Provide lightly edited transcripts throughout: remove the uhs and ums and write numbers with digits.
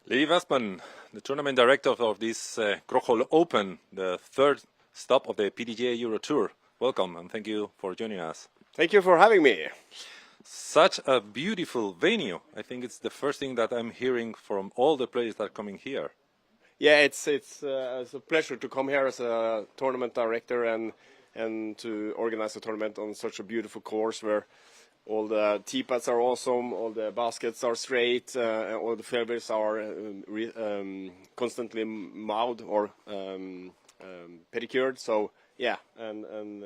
Lee Westman, the tournament director of this Krokhol Open, the third stop of the PDGA Euro Tour. Welcome and thank you for joining us. Thank you for having me. Such a beautiful venue. I think it's the first thing that I'm hearing from all the players that are coming here. Yeah, it's a pleasure to come here as a tournament director and to organize a tournament on such a beautiful course where all the tee pads are awesome, all the baskets are straight, all the fairways are constantly mowed or pedicured. So yeah, and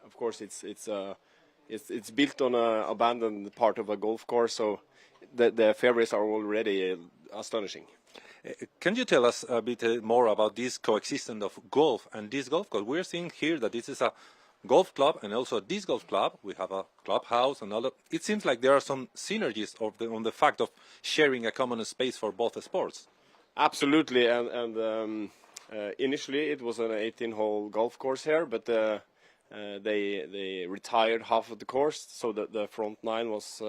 of course it's built on an abandoned part of a golf course, so the fairways are already astonishing. Can you tell us a bit more about this coexistence of golf and disc golf? Because we're seeing here that this is a golf club and also a disc golf club. We have a clubhouse and all that. It seems like there are some synergies on the fact of sharing a common space for both sports. Absolutely, and initially it was an 18-hole golf course here, but they retired half of the course, so the front nine was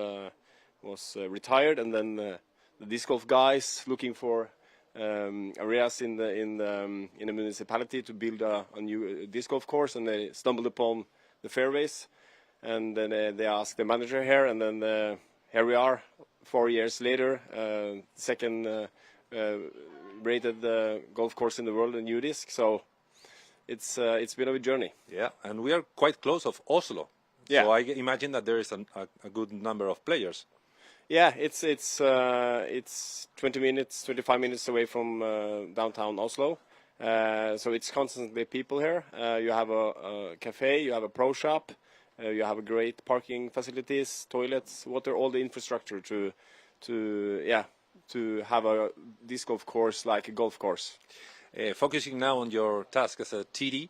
retired, and then the disc golf guys looking for areas in the municipality to build a new disc golf course, and they stumbled upon the fairways, and then they asked the manager here, and then here we are 4 years later, second rated golf course in the world in new disc. So it's been a journey. Yeah, and we are quite close of Oslo. Yeah. So I imagine that there is a good number of players. Yeah, it's 20 minutes, 25 minutes away from downtown Oslo. So it's constantly people here. You have a cafe, you have a pro shop, you have a great parking facilities, toilets, water, all the infrastructure to have a disc golf course like a golf course. Focusing now on your task as a TD,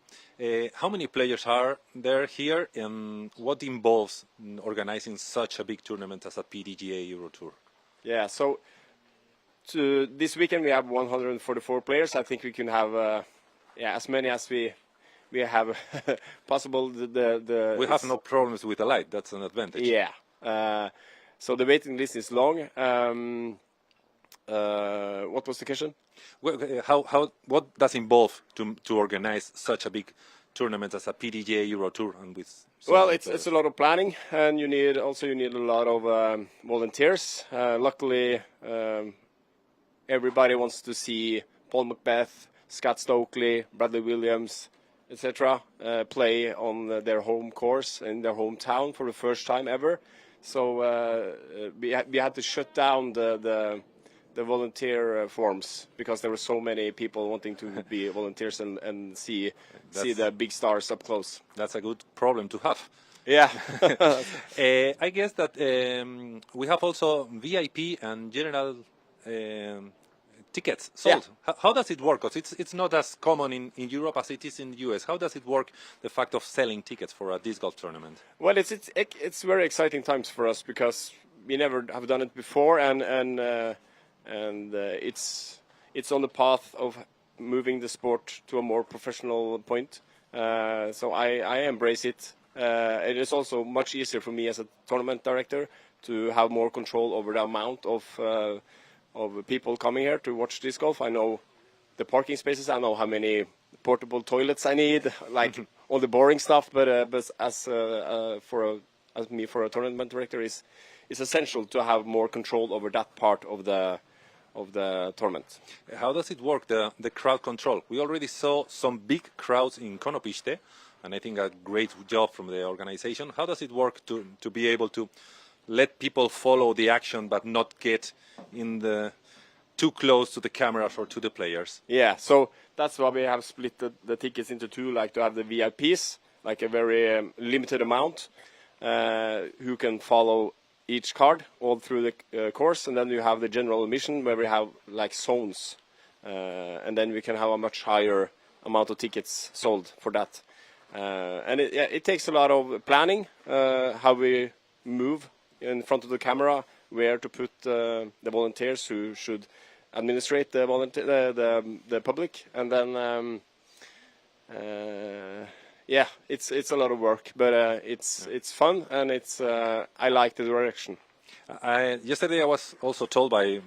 how many players are there here, and what involves in organizing such a big tournament as a PDGA Euro Tour? Yeah, so this weekend we have 144 players. I think we can have as many as we have possible. We have no problems with the light. That's an advantage. Yeah. So the waiting list is long. What was the question? Well, what does involve to organize such a big tournament as a PDGA Euro Tour and with? Well, it's a lot of planning, and you need a lot of volunteers. Luckily, everybody wants to see Paul McBeth, Scott Stokely, Bradley Williams, etc. Play on their home course in their hometown for the first time ever. So we had to shut down the volunteer forms because there were so many people wanting to be volunteers and see the big stars up close. That's a good problem to have. Yeah. I guess that we have also VIP and general tickets sold. Yeah. How does it work? Because it's not as common in Europe as it is in the US. How does it work, the fact of selling tickets for a disc golf tournament? Well, it's very exciting times for us because we never have done it before, and it's on the path of moving the sport to a more professional point. So I embrace it. It is also much easier for me as a tournament director to have more control over the amount of people coming here to watch disc golf. I know the parking spaces. I know how many portable toilets I need, like all the boring stuff. But as a tournament director, it's essential to have more control over that part of the tournament. How does it work, the crowd control? We already saw some big crowds in Konopiste, and I think a great job from the organization. How does it work to be able to let people follow the action but not get too close to the cameras or to the players? Yeah, so that's why we have split the tickets into two, like to have the VIPs, like a very limited amount, who can follow each card all through the course, and then you have the general admission where we have like zones, and then we can have a much higher amount of tickets sold for that. And it takes a lot of planning, how we move in front of the camera, where to put the volunteers who should administrate the public, and then yeah, it's a lot of work, but it's fun, and I like the direction. Yesterday I was also told by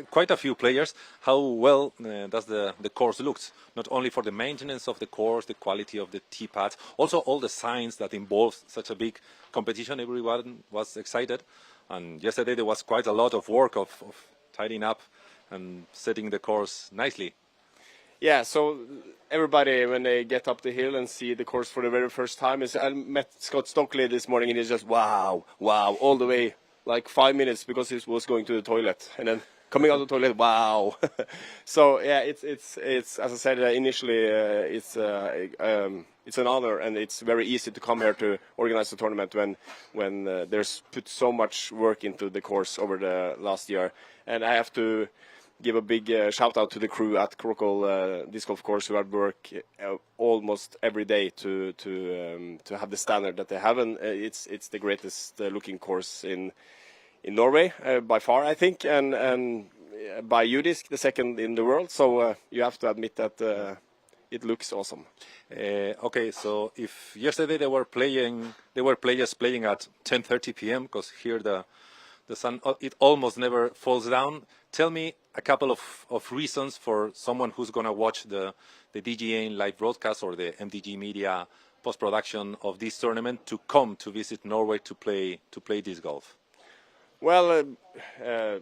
quite a few players. How well does the course look? Not only for the maintenance of the course, the quality of the tee pads, also all the science that involves such a big competition. Everyone was excited, and yesterday there was quite a lot of work of tidying up and setting the course nicely. Yeah, so everybody, when they get up the hill and see the course for the very first time, I met Scott Stockley this morning, and he's just wow, wow, all the way, like 5 minutes, because he was going to the toilet, and then coming out of the toilet, wow. So yeah, it's as I said initially, it's an honor, and it's very easy to come here to organize the tournament when there's put so much work into the course over the last year, and I have to give a big shout out to the crew at Krokhol Disc Golf Course, who have worked almost every day to have the standard that they have, and it's the greatest looking course in Norway by far, I think, and by UDisc the second in the world. So you have to admit that it looks awesome. Okay, so if yesterday they were players playing at 10:30 p.m. because here the sun it almost never falls down. Tell me a couple of reasons for someone who's going to watch the DGA live broadcast or the MDG Media post-production of this tournament to come to visit Norway to play disc golf. Well,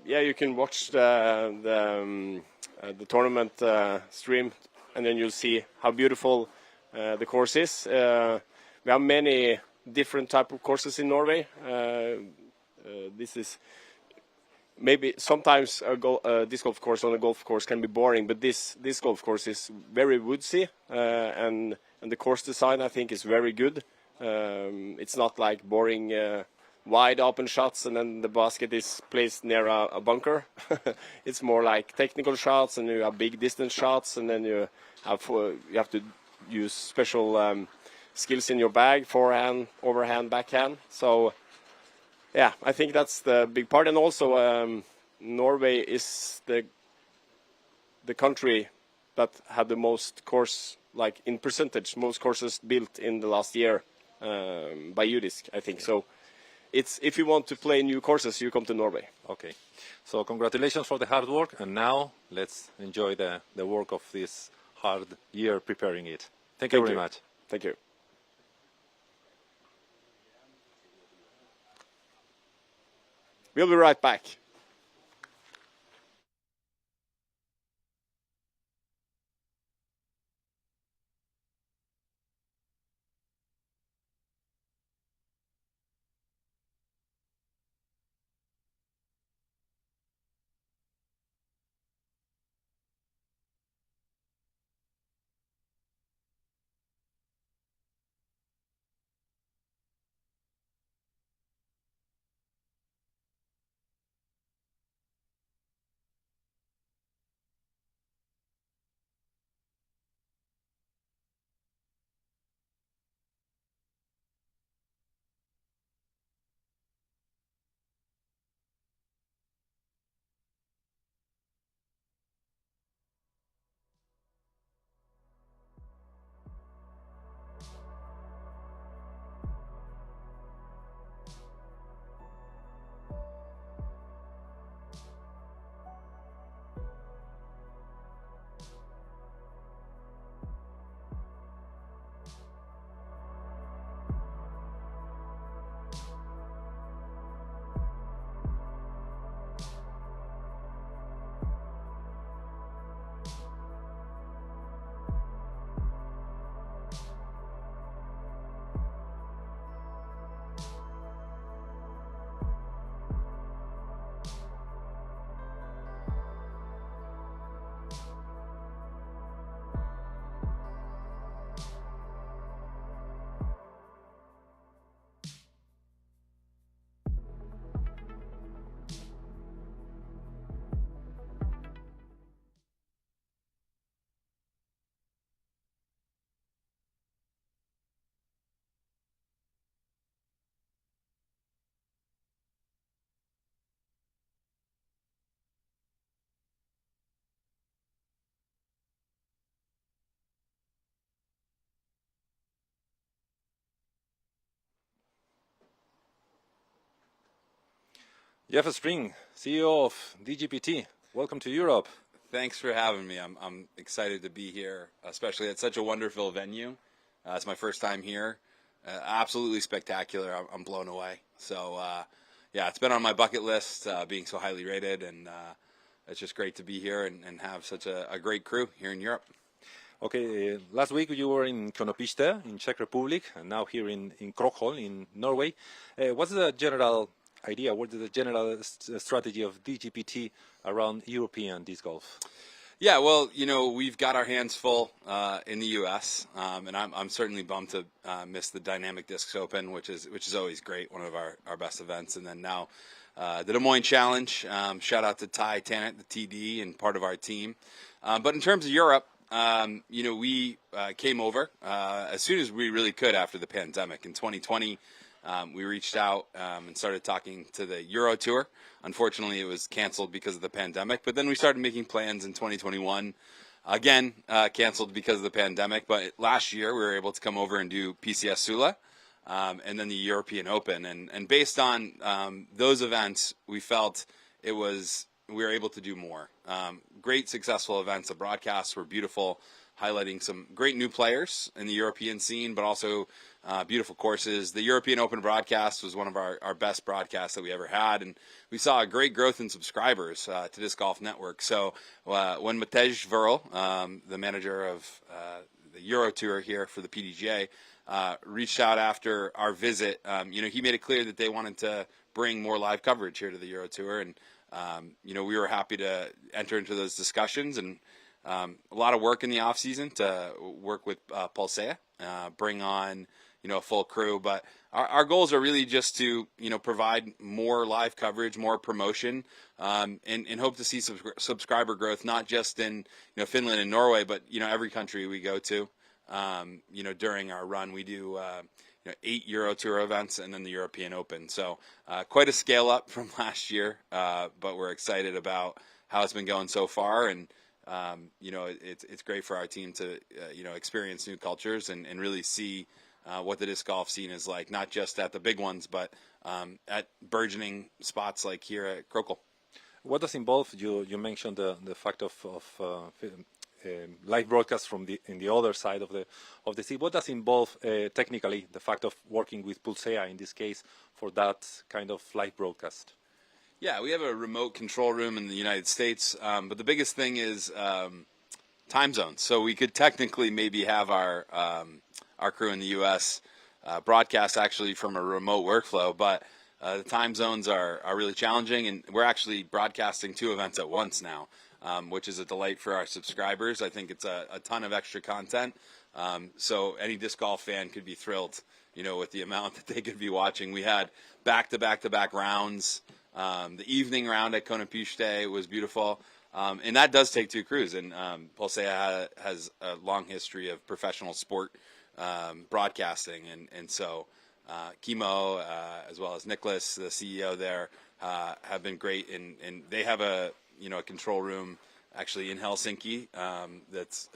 yeah, you can watch the tournament stream, and then you'll see how beautiful the course is. We have many different type of courses in Norway. This is maybe sometimes a disc golf course on a golf course can be boring, but this golf course is very woodsy, and the course design I think is very good. It's not like boring wide open shots and then the basket is placed near a bunker. It's more like technical shots, and you have big distance shots, and then you have to use special skills in your bag, forehand, overhand, backhand. So yeah, I think that's the big part. And also Norway is the country that had the most course, like in percentage, most courses built in the last year by UDisc, I think. So it's, if you want to play new courses, you come to Norway. Okay, so congratulations for the hard work, and now let's enjoy the work of this hard year preparing it. Thank you very much. Thank you. We'll be right back. Jeff Spring, CEO of DGPT. welcome to Europe. Thanks for having me. I'm excited to be here, especially at such a wonderful venue. It's my first time here. Absolutely spectacular. I'm blown away. So, yeah, it's been on my bucket list, being so highly rated, and it's just great to be here and have such a great crew here in Europe. Okay, last week you were in Konopiste in Czech Republic, and now here in Krokhol in Norway. What's the general idea? What is the general strategy of DGPT around European disc golf? Yeah, well, we've got our hands full in the U.S., and I'm certainly bummed to miss the Dynamic Discs Open, which is always great, one of our best events. And then now the Des Moines Challenge. Shout out to Ty Tannett, the TD, and part of our team. But in terms of Europe, we came over as soon as we really could after the pandemic. In 2020, we reached out and started talking to the Euro Tour. Unfortunately, it was canceled because of the pandemic. But then we started making plans in 2021. Again, canceled because of the pandemic. But last year, we were able to come over and do PCS Sula and then the European Open. And based on those events, we felt we were able to do more. Great, successful events. The broadcasts were beautiful, highlighting some great new players in the European scene, but also beautiful courses. The European Open broadcast was one of our best broadcasts that we ever had, and we saw a great growth in subscribers to Disc Golf Network. So when Matej Vrl, the manager of the Euro Tour here for the PDGA, reached out after our visit, he made it clear that they wanted to bring more live coverage here to the Euro Tour, and we were happy to enter into those discussions, and a lot of work in the off season to work with Pulsea, bring on a full crew. But our goals are really just to provide more live coverage, more promotion, and hope to see subscriber growth, not just in Finland and Norway, but every country we go to. During our run, we do 8 Euro Tour events and then the European Open. So quite a scale up from last year, but we're excited about how it's been going so far, and it's great for our team to experience new cultures and really see what the disc golf scene is like, not just at the big ones, but at burgeoning spots like here at Krokhol. What does involve? You mentioned the fact of live broadcast from in the other side of the sea. What does involve technically the fact of working with Pulsea in this case for that kind of live broadcast? Yeah, we have a remote control room in the United States, but the biggest thing is time zones. So we could technically maybe have our crew in the U.S. Broadcast actually from a remote workflow, but the time zones are really challenging, and we're actually broadcasting 2 events at once now, which is a delight for our subscribers. I think it's a ton of extra content, so any disc golf fan could be thrilled, with the amount that they could be watching. We had back-to-back rounds. The evening round at Konopiste was beautiful, and that does take 2 crews. And Pulsea has a long history of professional sport broadcasting, and so Kimo as well as Nicholas, the CEO there, have been great, and they have a control room actually in Helsinki that's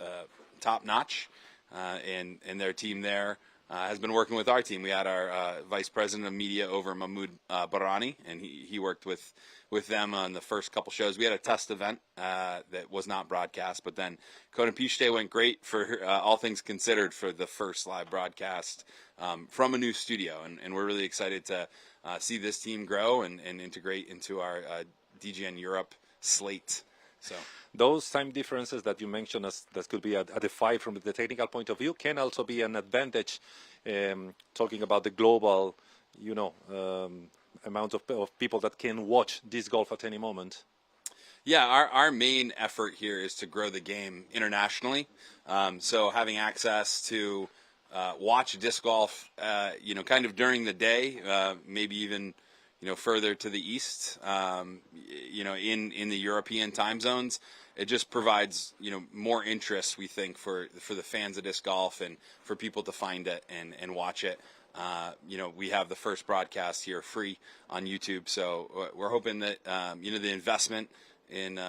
top notch, and their team there has been working with our team. We had our vice president of media over, Mahmoud Barani, and he worked with them on the first couple shows. We had a test event that was not broadcast, but then Konopiste went great for all things considered for the first live broadcast from a new studio, and we're really excited to see this team grow and integrate into our DGN Europe slate. So those time differences that you mentioned that could be a defied from the technical point of view can also be an advantage, talking about the global amount of people that can watch disc golf at any moment. Yeah, our main effort here is to grow the game internationally. So having access to watch disc golf kind of during the day, maybe even further to the east, in the European time zones, it just provides more interest, we think, for the fans of disc golf and for people to find it and watch it. We have the first broadcast here free on YouTube, so we're hoping that the investment in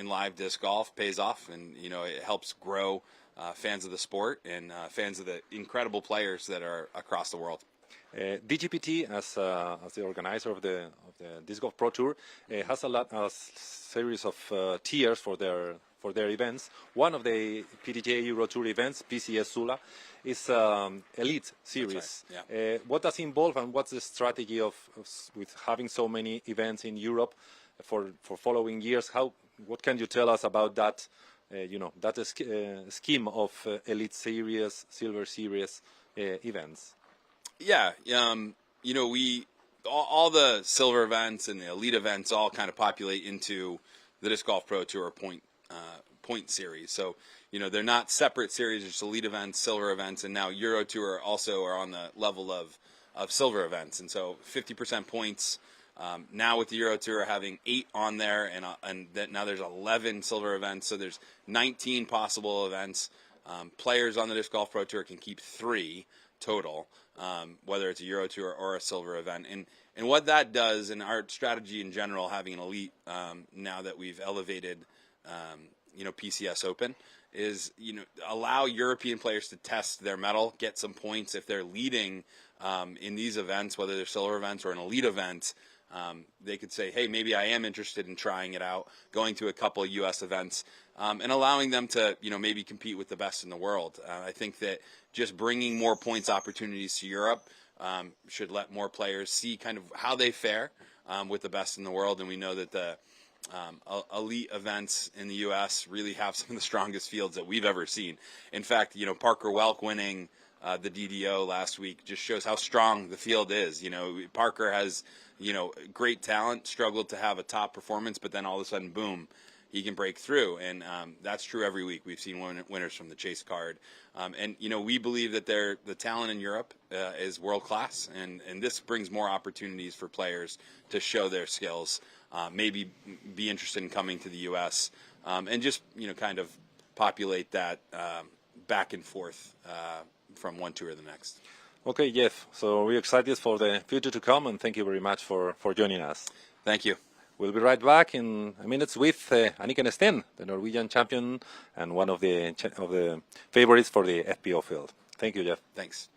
live disc golf pays off, and it helps grow fans of the sport and fans of the incredible players that are across the world. DGPT, as the organizer of the Disc Golf Pro Tour, has a series of tiers for their events. One of the PDGA Euro Tour events, PCS Sula, is Elite Series. That's right, yeah. What does it involve, and what's the strategy with having so many events in Europe for following years? What can you tell us about that? Scheme of Elite Series, Silver Series events. Yeah, all the silver events and the elite events all kind of populate into the Disc Golf Pro Tour point series. So, they're not separate series, it's elite events, silver events, and now Euro Tour also are on the level of silver events. And so 50% points, now with the Euro Tour having 8 on there, and now there's 11 silver events, so there's 19 possible events. Players on the Disc Golf Pro Tour can keep 3 total, whether it's a Euro Tour or a silver event. And what that does, and our strategy in general, having an elite, now that we've elevated, PCS Open, is, allow European players to test their mettle, get some points. If they're leading in these events, whether they're silver events or an elite event, they could say, hey, maybe I am interested in trying it out, going to a couple of U.S. events, and allowing them to, maybe compete with the best in the world. I think that just bringing more points opportunities to Europe should let more players see kind of how they fare with the best in the world. And we know that the elite events in the U.S. really have some of the strongest fields that we've ever seen. In fact, Parker Welk winning the DDO last week just shows how strong the field is. Parker has, great talent, struggled to have a top performance, but then all of a sudden, boom, he can break through. And that's true every week. We've seen winners from the Chase card. And we believe that the talent in Europe is world-class, and this brings more opportunities for players to show their skills, maybe be interested in coming to the U.S., and just, kind of populate that back and forth from one tour to the next. Okay, Jeff, so we're excited for the future to come, and thank you very much for joining us. Thank you. We'll be right back in a minute with Anniken Steen, the Norwegian champion and one of the favorites for the FPO field. Thank you, Jeff. Thanks.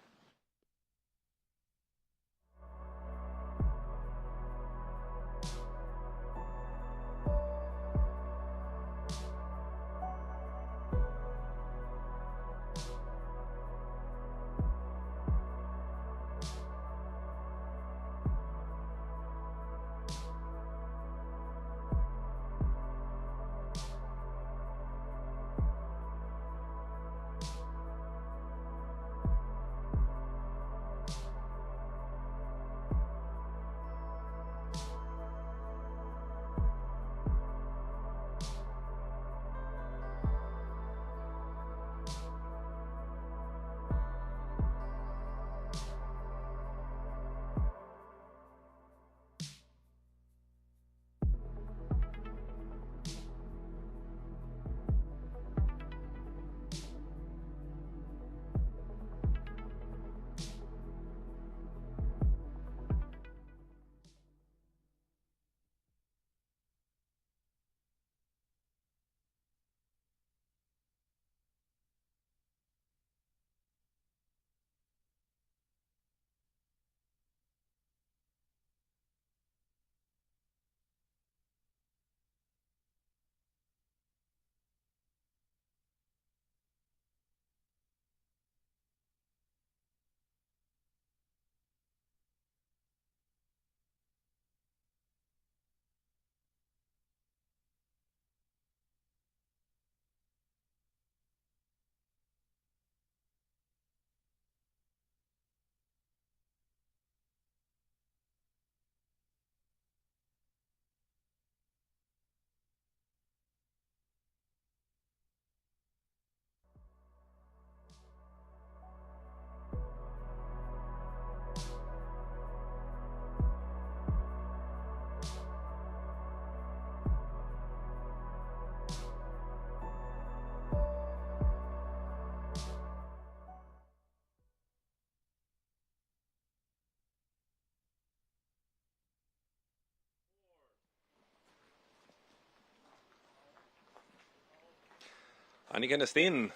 Anniken Steen,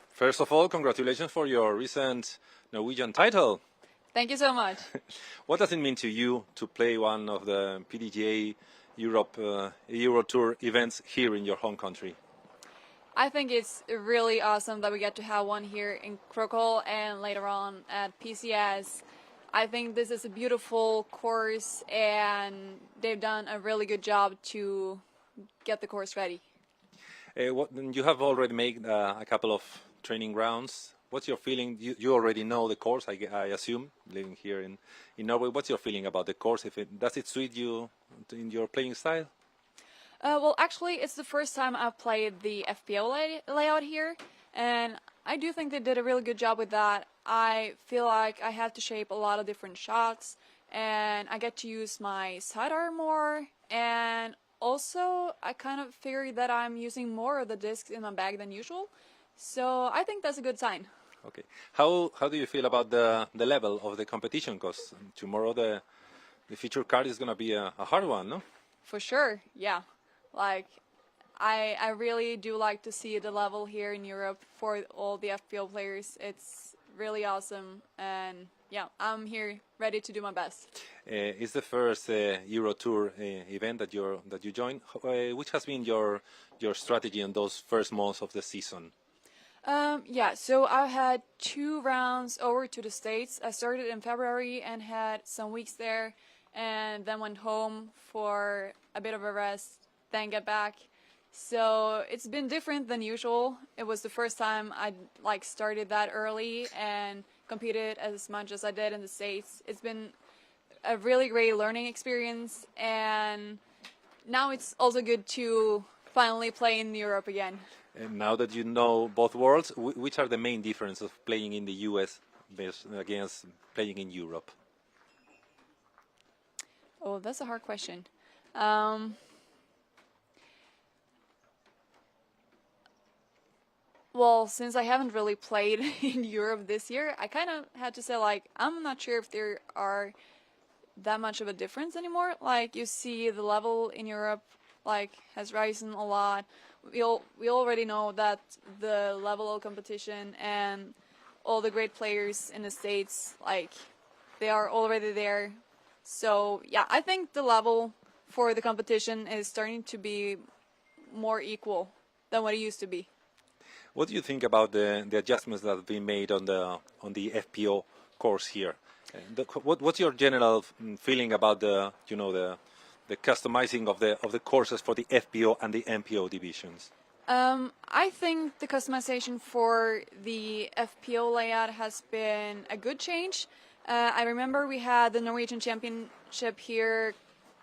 first of all, congratulations for your recent Norwegian title. Thank you so much. What does it mean to you to play one of the PDGA Europe Euro Tour events here in your home country? I think it's really awesome that we get to have one here in Krokhol and later on at PCS. I think this is a beautiful course and they've done a really good job to get the course ready. You have already made a couple of training rounds. What's your feeling? You already know the course, I assume, living here in Norway. What's your feeling about the course? Does it suit you in your playing style? Well, actually, it's the first time I've played the FPO layout here, and I do think they did a really good job with that. I feel like I have to shape a lot of different shots, and I get to use my sidearm more, and also I kind of figured that I'm using more of the discs in my bag than usual, so I think that's a good sign. Okay. How do you feel about the level of the competition? Because tomorrow the feature card is going to be a hard one, no? For sure, yeah. Like, I really do like to see the level here in Europe for all the FPO players. It's really awesome, and yeah, I'm here ready to do my best. It's the first Euro Tour event that you joined. Which has been your strategy in those first months of the season? Yeah, so I had 2 rounds over to the States. I started in February and had some weeks there, and then went home for a bit of a rest, then get back. So it's been different than usual. It was the first time I started that early and competed as much as I did in the States. It's been a really great learning experience, and now it's also good to finally play in Europe again. And now that you know both worlds, which are the main differences of playing in the US against playing in Europe? Oh, that's a hard question. Well, since I haven't really played in Europe this year, I kind of had to say, I'm not sure if there are that much of a difference anymore. You see the level in Europe, has risen a lot. We already know that the level of competition and all the great players in the States, they are already there. So, yeah, I think the level for the competition is starting to be more equal than what it used to be. What do you think about the adjustments that have been made on the FPO course here? What's your general feeling about the customizing of the courses for the FPO and the MPO divisions? I think the customization for the FPO layout has been a good change. I remember we had the Norwegian Championship here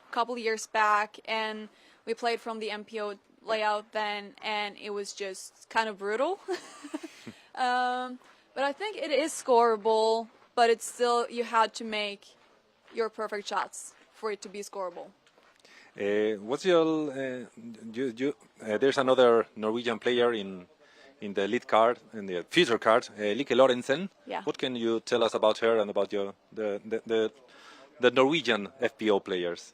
a couple years back, and we played from the MPO layout then, and it was just kind of brutal. But I think it is scoreable, but it's still, you had to make your perfect shots for it to be scoreable. What's your there's another Norwegian player in the lead card, in the feature card, Like Lorentzen. Yeah. What can you tell us about her and about the Norwegian FPO players?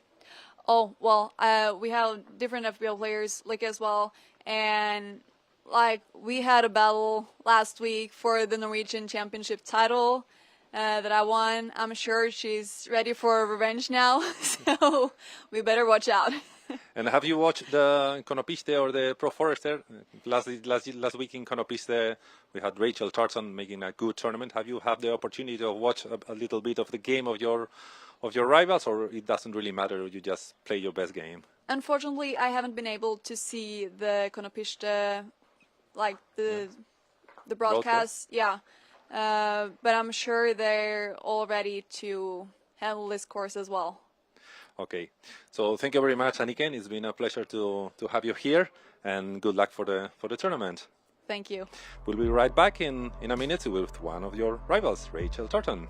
Oh, well, we have different FPL players, as well, and, we had a battle last week for the Norwegian Championship title that I won. I'm sure she's ready for revenge now, so we better watch out. And have you watched the Konopiste or the Pro Forester? Last week in Konopiste, we had Rachel Tartan making a good tournament. Have you had the opportunity to watch a little bit of the game of your rivals, or it doesn't really matter, you just play your best game? Unfortunately, I haven't been able to see the Konopiste, the broadcast. Yeah, but I'm sure they're all ready to handle this course as well. Okay, so thank you very much, Anniken. It's been a pleasure to have you here, and good luck for the tournament. Thank you. We'll be right back in a minute with one of your rivals, Rachel Tartan.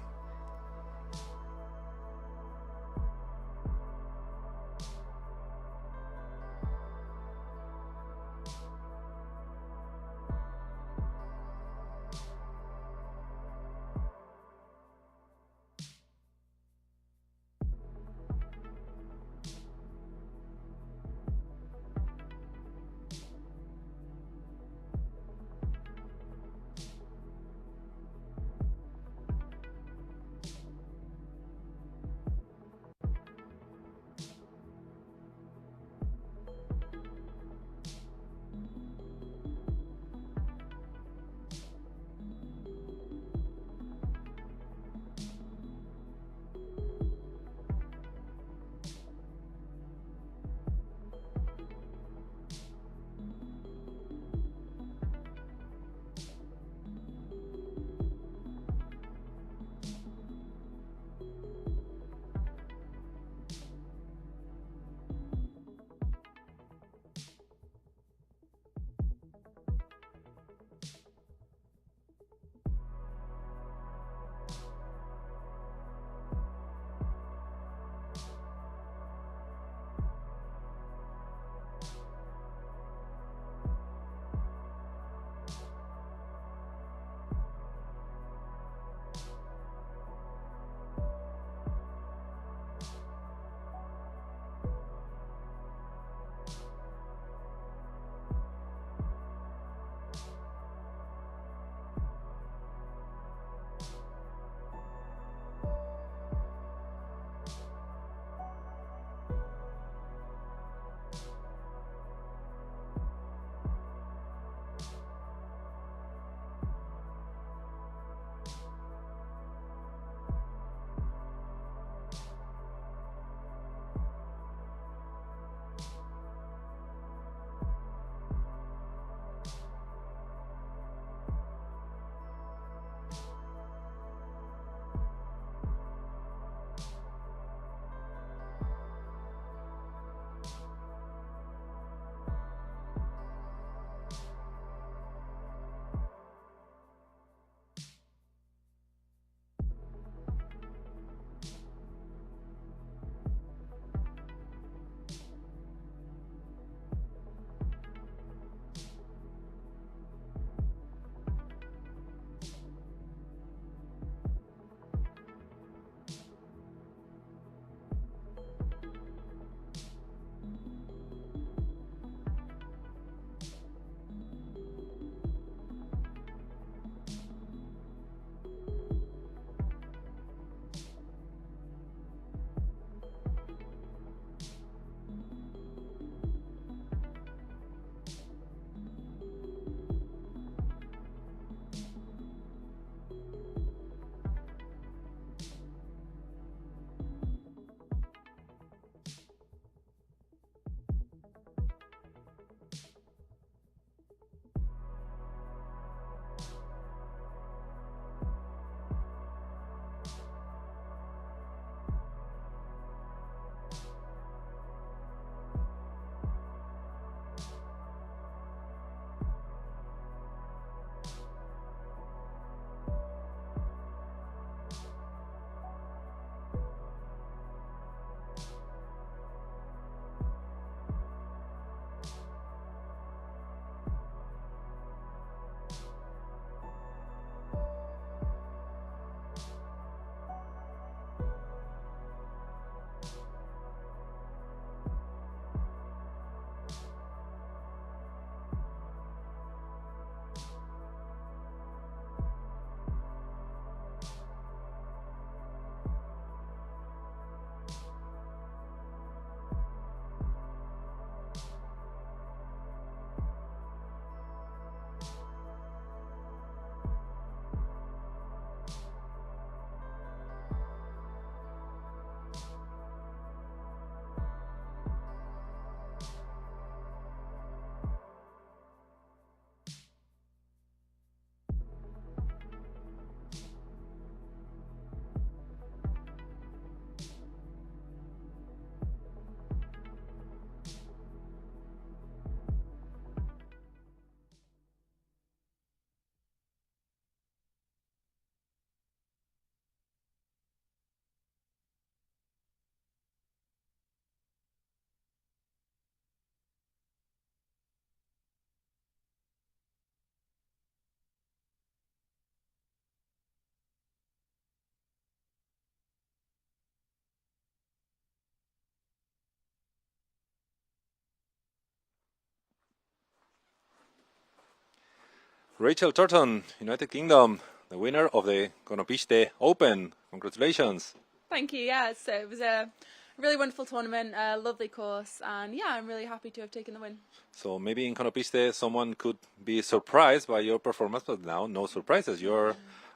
Rachel Turton, United Kingdom, the winner of the Krokhol Open. Congratulations. Thank you. Yeah, so it was a really wonderful tournament, a lovely course, and yeah, I'm really happy to have taken the win. So maybe in Krokhol someone could be surprised by your performance, but now no surprises.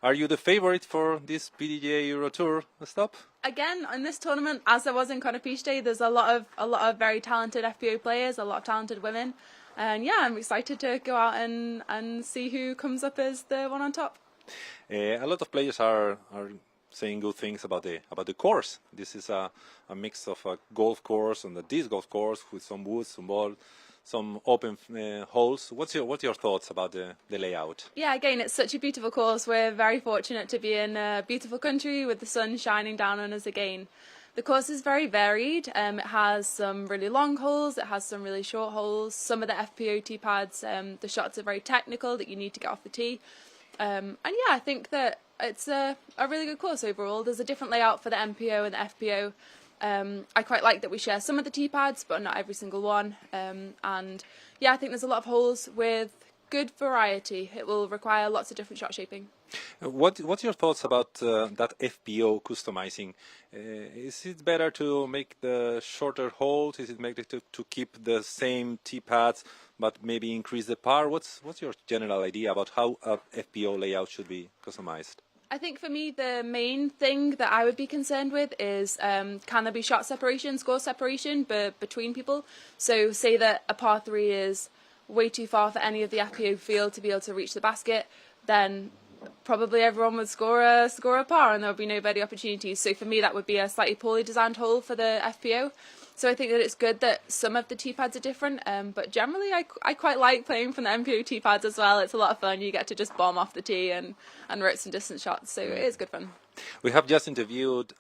Are you the favorite for this PDGA Euro Tour stop? Again, in this tournament, as there was in Krokhol, there's a lot of very talented FPO players, a lot of talented women, and yeah, I'm excited to go out and see who comes up as the one on top. A lot of players are saying good things about the course. This is a mix of a golf course and a disc golf course with some woods, some ball, some open holes. What's your thoughts about the layout? Yeah, again, it's such a beautiful course. We're very fortunate to be in a beautiful country with the sun shining down on us again. The course is very varied. It has some really long holes, it has some really short holes. Some of the FPO tee pads, the shots are very technical that you need to get off the tee. And yeah, I think that it's a really good course overall. There's a different layout for the MPO and the FPO. I quite like that we share some of the tee pads, but not every single one. And yeah, I think there's a lot of holes with good variety. It will require lots of different shot shaping. What's your thoughts about that FPO customizing? Is it better to make the shorter holes? Is it better to keep the same tee pads but maybe increase the par? What's your general idea about how a FPO layout should be customized? I think for me the main thing that I would be concerned with is can there be shot separation, score separation between people? So say that a par 3 is way too far for any of the FPO field to be able to reach the basket, then probably everyone would score a par and there would be no birdie opportunities. So for me that would be a slightly poorly designed hole for the FPO. So I think that it's good that some of the tee pads are different, but generally I quite like playing from the MPO tee pads as well. It's a lot of fun. You get to just bomb off the tee and rip some distance shots, so it is good fun. We have just interviewed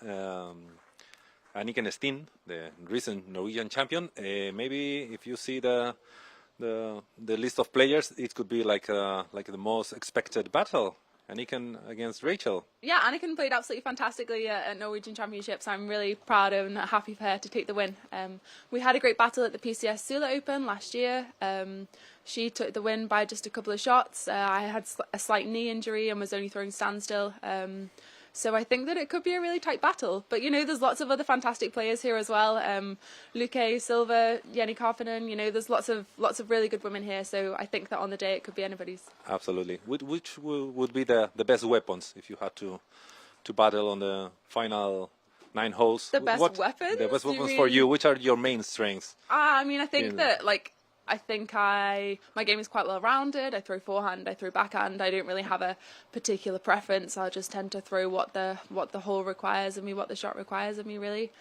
Anniken Steen, the recent Norwegian champion. Maybe if you see the list of players, it could be like the most expected battle. Anniken against Rachel. Yeah, Anniken played absolutely fantastically at Norwegian Championships. I'm really proud and happy for her to take the win. We had a great battle at the PCS Sula Open last year. She took the win by just a couple of shots. I had a slight knee injury and was only throwing standstill. So I think that it could be a really tight battle. But, there's lots of other fantastic players here as well. Luque, Silva, Jenny Karpinen, there's lots of really good women here. So I think that on the day it could be anybody's. Absolutely. Which would be the best weapons if you had to battle on the final 9 holes? The best weapons? The best weapons for you. Which are your main strengths? I think that, my game is quite well rounded. I throw forehand, I throw backhand. I don't really have a particular preference. I'll just tend to throw what the hole requires of me, what the shot requires of me, really.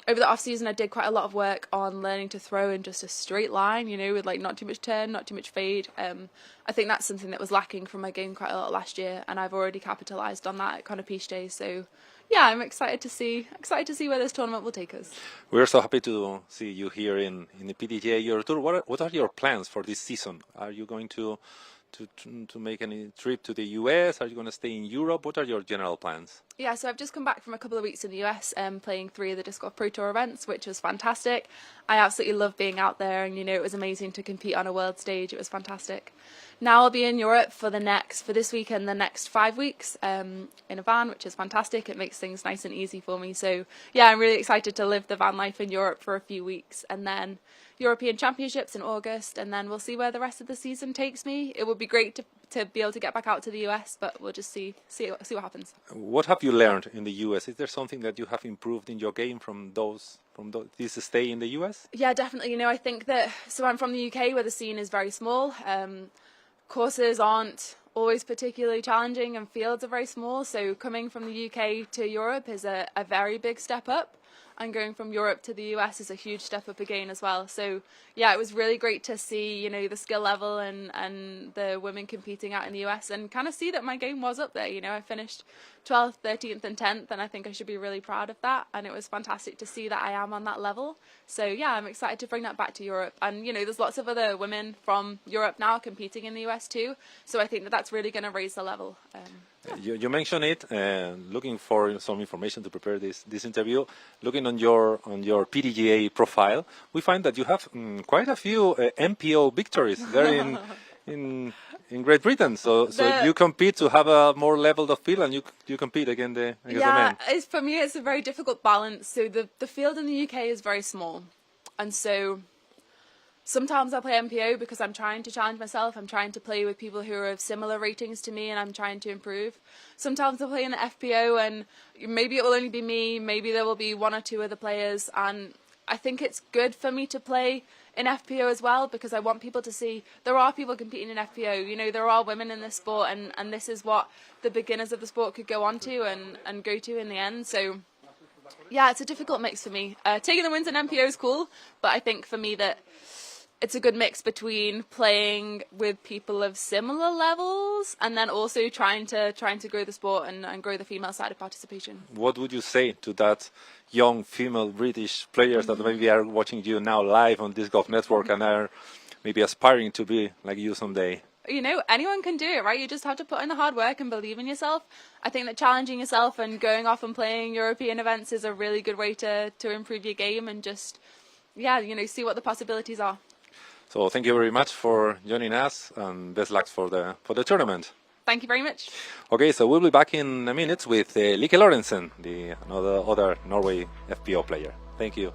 Over the off season, I did quite a lot of work on learning to throw in just a straight line, with not too much turn, not too much fade. I think that's something that was lacking from my game quite a lot last year, and I've already capitalised on that at Krokhol. So yeah, I'm excited to see where this tournament will take us. We're so happy to see you here in the PDGA Euro Tour. What are your plans for this season? Are you going to make any trip to the US? Are you going to stay in Europe? What are your general plans? Yeah, so I've just come back from a couple of weeks in the US playing 3 of the Disc Golf Pro Tour events, which was fantastic. I absolutely love being out there, and it was amazing to compete on a world stage. It was fantastic. Now I'll be in Europe for this week and the next 5 weeks in a van, which is fantastic. It makes things nice and easy for me. So yeah, I'm really excited to live the van life in Europe for a few weeks, and then European Championships in August, and then we'll see where the rest of the season takes me. It would be great to be able to get back out to the US, but we'll just see what happens. What have you learned in the US? Is there something that you have improved in your game from this stay in the US? Yeah, definitely. I think that, so I'm from the UK where the scene is very small. Courses aren't always particularly challenging and fields are very small, so coming from the UK to Europe is a very big step up, and going from Europe to the US is a huge step up again as well. So yeah, it was really great to see the skill level and the women competing out in the US, and kind of see that my game was up there. I finished 12th, 13th and 10th, and I think I should be really proud of that, and it was fantastic to see that I am on that level. So yeah, I'm excited to bring that back to Europe, and there's lots of other women from Europe now competing in the US too, so I think that that's really going to raise the level. You mentioned it, looking for some information to prepare this interview. Looking on your PDGA profile, we find that you have quite a few MPO victories there in Great Britain. So you compete to have a more leveled of field, and you compete against the men. For me, it's a very difficult balance. So the field in the UK is very small, and so sometimes I play MPO because I'm trying to challenge myself. I'm trying to play with people who are of similar ratings to me, and I'm trying to improve. Sometimes I play in the FPO, and maybe it will only be me. Maybe there will be one or two other players, and I think it's good for me to play in FPO as well, because I want people to see there are people competing in FPO. You know, there are women in this sport, and this is what the beginners of the sport could go on to and go to in the end. So yeah, it's a difficult mix for me. Taking the wins in MPO is cool, but I think for me that it's a good mix between playing with people of similar levels and then also trying to grow the sport and grow the female side of participation. What would you say to that young female British players that maybe are watching you now live on Disc Golf Network and are maybe aspiring to be like you someday? You know, anyone can do it, right? You just have to put in the hard work and believe in yourself. I think that challenging yourself and going off and playing European events is a really good way to improve your game and just, yeah, you know, see what the possibilities are. So thank you very much for joining us, and best luck for the tournament. Thank you very much. Okay, so we'll be back in a minute with Like Lorentzen, another other Norway FPO player. Thank you.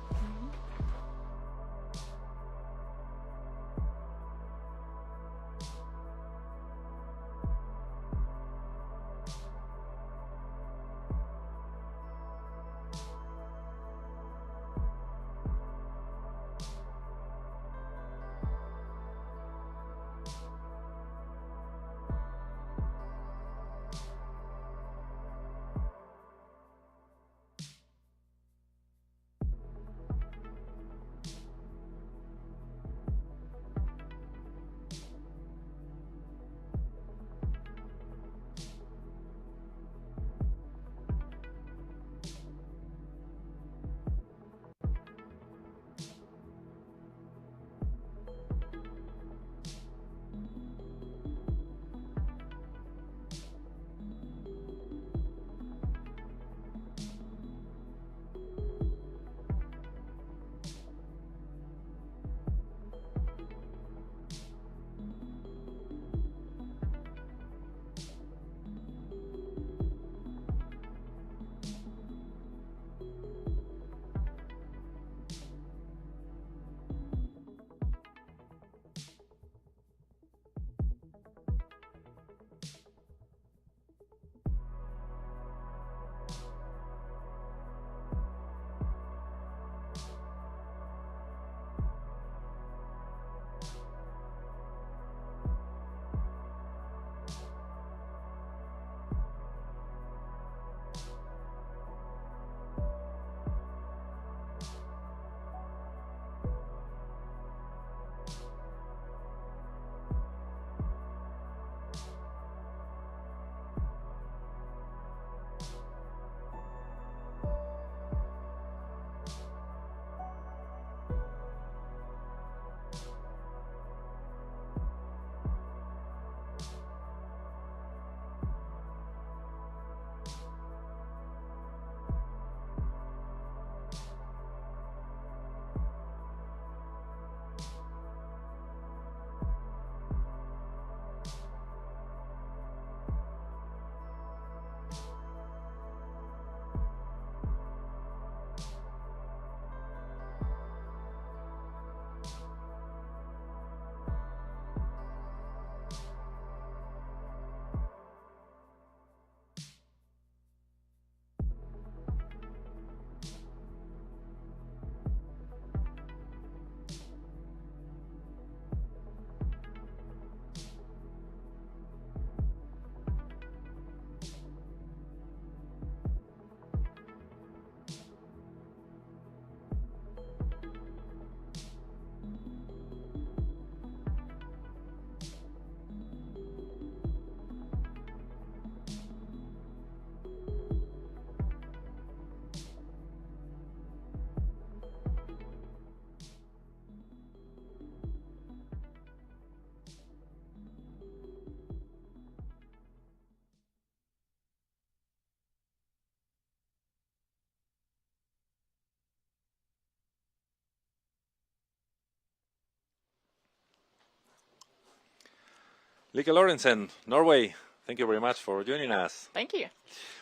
Lika Lorentzen, Norway, thank you very much for joining us. Thank you.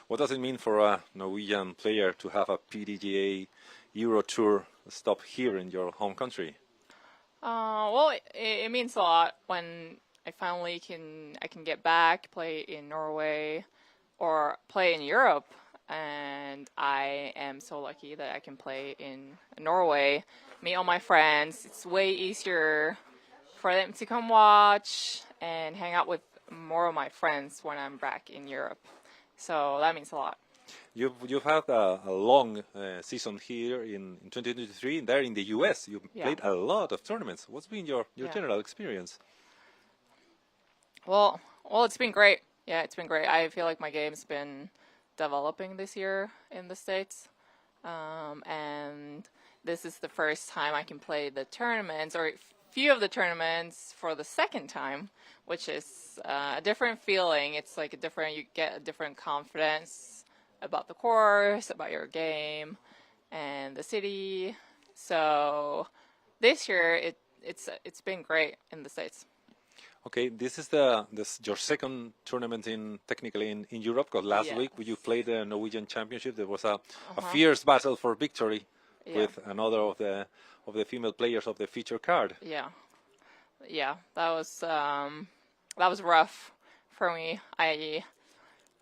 What does it mean for a Norwegian player to have a PDGA Euro Tour stop here in your home country? Well, it means a lot when I finally can get back, play in Norway, or play in Europe. And I am so lucky that I can play in Norway, meet all my friends. It's way easier for them to come watch and hang out with more of my friends when I'm back in Europe. So that means a lot. You've had a long season here in 2023. There in the US, you played a lot of tournaments. What's been your general experience? Well, it's been great. Yeah, it's been great. I feel like my game's been developing this year in the States. And this is the first time I can play the tournaments, or a few of the tournaments, for the second time, which is a different feeling. It's like you get a different confidence about the course, about your game, and the city. So this year, it's been great in the States. Okay, this is your second tournament technically in Europe, because last week when you played the Norwegian Championship, there was a fierce battle for victory with another of the female players of the feature card. Yeah, that was rough for me.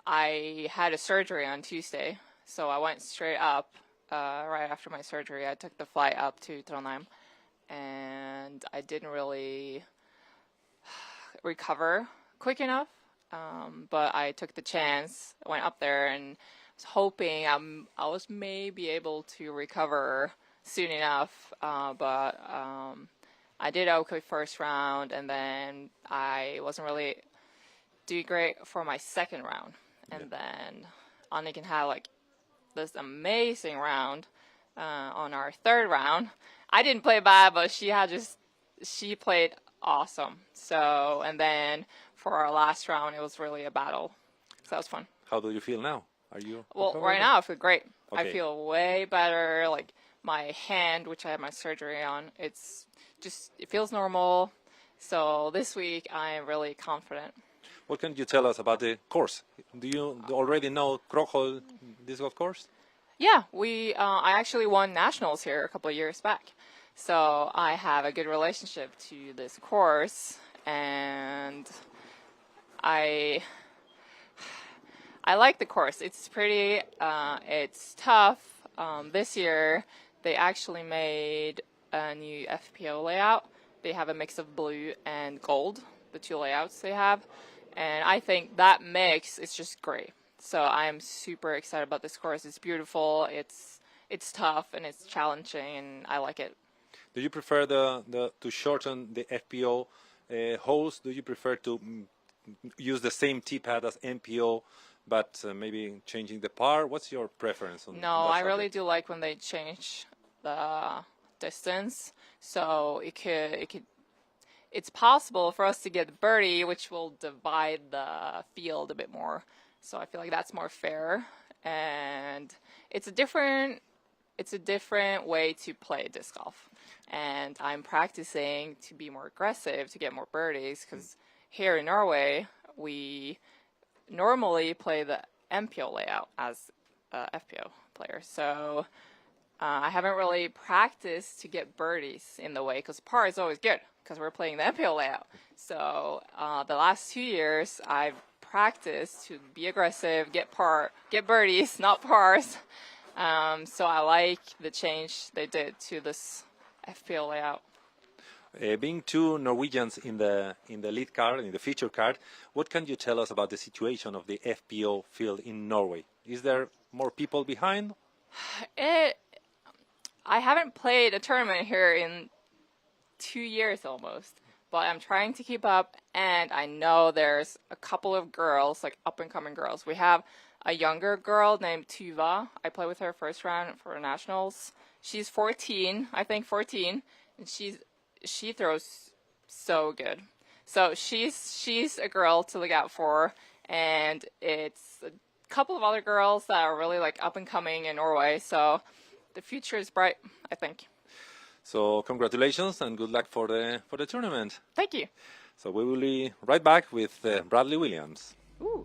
I had a surgery on Tuesday, so I went straight up right after my surgery. I took the flight up to Trondheim, and I didn't really recover quick enough, but I took the chance. I went up there and was hoping I was maybe able to recover soon enough, but I did okay first round, and then I wasn't really doing great for my second round. And then Anniken had like this amazing round on our third round. I didn't play bad, but she played awesome. So, and then for our last round, it was really a battle. So that was fun. How do you feel now? Are you right now I feel great. Okay. I feel way better. Like my hand, which I had my surgery on, it feels normal. So this week I am really confident. What can you tell us about the course? Do you already know Krokhol disc golf course? Yeah, I actually won nationals here a couple of years back. So I have a good relationship to this course, and I like the course. It's pretty, it's tough. This year they actually made a new FPO layout. They have a mix of blue and gold, the two layouts they have. And I think that mix is just great. So I'm super excited about this course. It's beautiful, it's tough, and it's challenging, and I like it. Do you prefer to shorten the FPO holes? Do you prefer to use the same tee pad as MPO, but maybe changing the par? What's your preference on No, that I really subject? do like when they change the distance. So it's possible for us to get birdie, which will divide the field a bit more. So I feel like that's more fair, and it's a different way to play disc golf. And I'm practicing to be more aggressive, to get more birdies, because here in Norway, we normally play the MPO layout as FPO players. So I haven't really practiced to get birdies in the way, because par is always good, because we're playing the MPO layout. So the last 2 years, I've practiced to be aggressive, get birdies, not pars. So I like the change they did to this FPO layout. Being two Norwegians in the lead card, in the feature card, what can you tell us about the situation of the FPO field in Norway? Is there more people behind? I haven't played a tournament here in 2 years almost, but I'm trying to keep up, and I know there's a couple of girls, like up-and-coming girls. We have a younger girl named Tuva. I played with her first round for nationals. She's 14, I think 14, and she throws so good. So she's a girl to look out for, and it's a couple of other girls that are really like up and coming in Norway. So the future is bright, I think. So congratulations and good luck for the tournament. Thank you. So we will be right back with Bradley Williams. Ooh.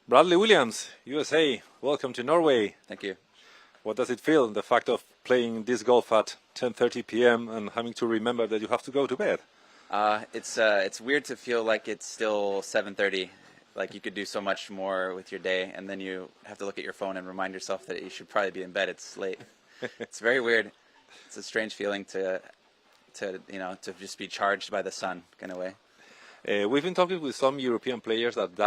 Bradley Williams, USA, welcome to Norway. Thank you. What does it feel, the fact of playing disc golf at 10:30 p.m. and having to remember that you have to go to bed? It's weird to feel like it's still 7:30. Like you could do so much more with your day, and then you have to look at your phone and remind yourself that you should probably be in bed. It's late. It's very weird. It's a strange feeling to just be charged by the sun in a way. We've been talking with some European players that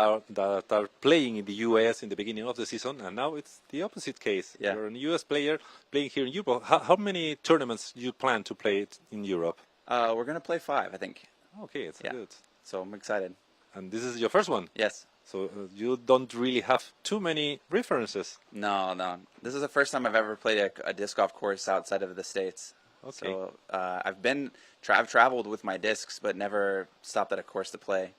are playing in the US in the beginning of the season, and now it's the opposite case. Yeah. You're a US player playing here in Europe. How many tournaments do you plan to play in Europe? We're gonna play 5, I think. Okay, it's Yeah. good. So I'm excited. And this is your first one? Yes. So you don't really have too many references. No. This is the first time I've ever played a disc golf course outside of the States. Okay. So I've traveled with my discs, but never stopped at a course to play.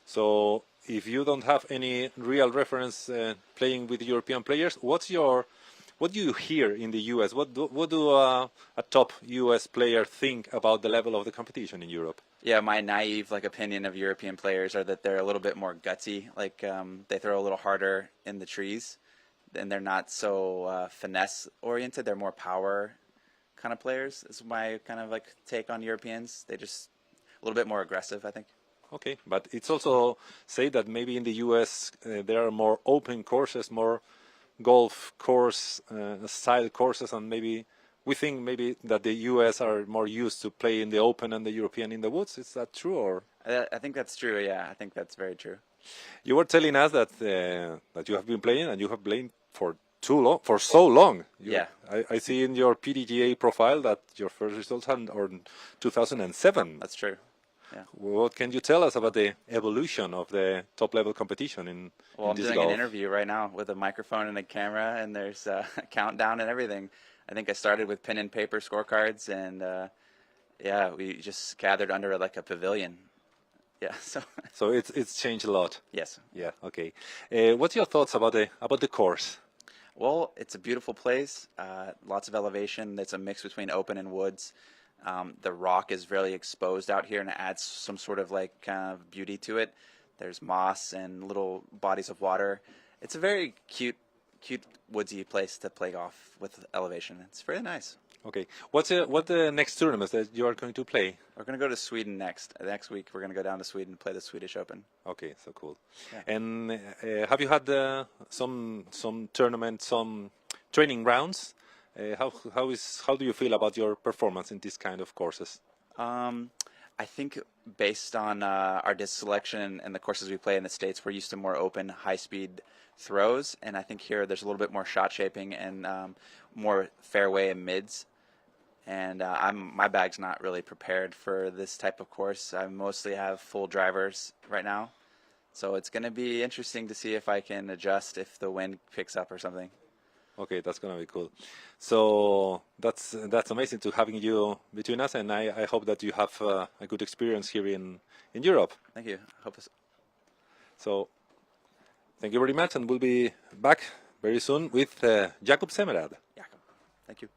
So if you don't have any real reference playing with European players, what do you hear in the US? What do a top US player think about the level of the competition in Europe? Yeah, my naive opinion of European players are that they're a little bit more gutsy. They throw a little harder in the trees, and they're not so finesse oriented. They're more power kind of players. Is my kind of take on Europeans. They just a little bit more aggressive, I think. Okay, but it's also say that maybe in the US there are more open courses, more golf course style courses, and maybe we think maybe that the US are more used to play in the open and the European in the woods. Is that true, or? I think that's true. Yeah, I think that's very true. You were telling us that that you have been playing and you have played for so long. Yeah. I see in your PDGA profile that your first results are in 2007. That's true. Yeah. What can you tell us about the evolution of the top level competition in Well, I'm disc doing golf? an interview right now with a microphone and a camera, and there's a countdown and everything. I think I started with pen and paper scorecards, and we just gathered under a pavilion. Yeah. So it's changed a lot. Yes. Yeah. Okay. What's your thoughts about the course? Well, it's a beautiful place. Lots of elevation. It's a mix between open and woods. The rock is really exposed out here, and it adds some sort of kind of beauty to it. There's moss and little bodies of water. It's a very cute woodsy place to play golf with elevation. It's very nice. Okay. What the next tournaments that you are going to play? We're going to go to Sweden next. Next week, we're going to go down to Sweden and play the Swedish Open. Okay, so cool. Yeah. And have you had some tournaments, some training rounds? How do you feel about your performance in this kind of courses? I think based on our disc selection and the courses we play in the States, we're used to more open, high-speed throws, and I think here there's a little bit more shot shaping and more fairway and mids. And my bag's not really prepared for this type of course. I mostly have full drivers right now, so it's going to be interesting to see if I can adjust if the wind picks up or something. Okay, that's gonna be cool. So that's amazing to having you between us, and I hope that you have a good experience here in Europe. Thank you. I hope So thank you very much, and we'll be back very soon with Jakob Semerad. Thank you.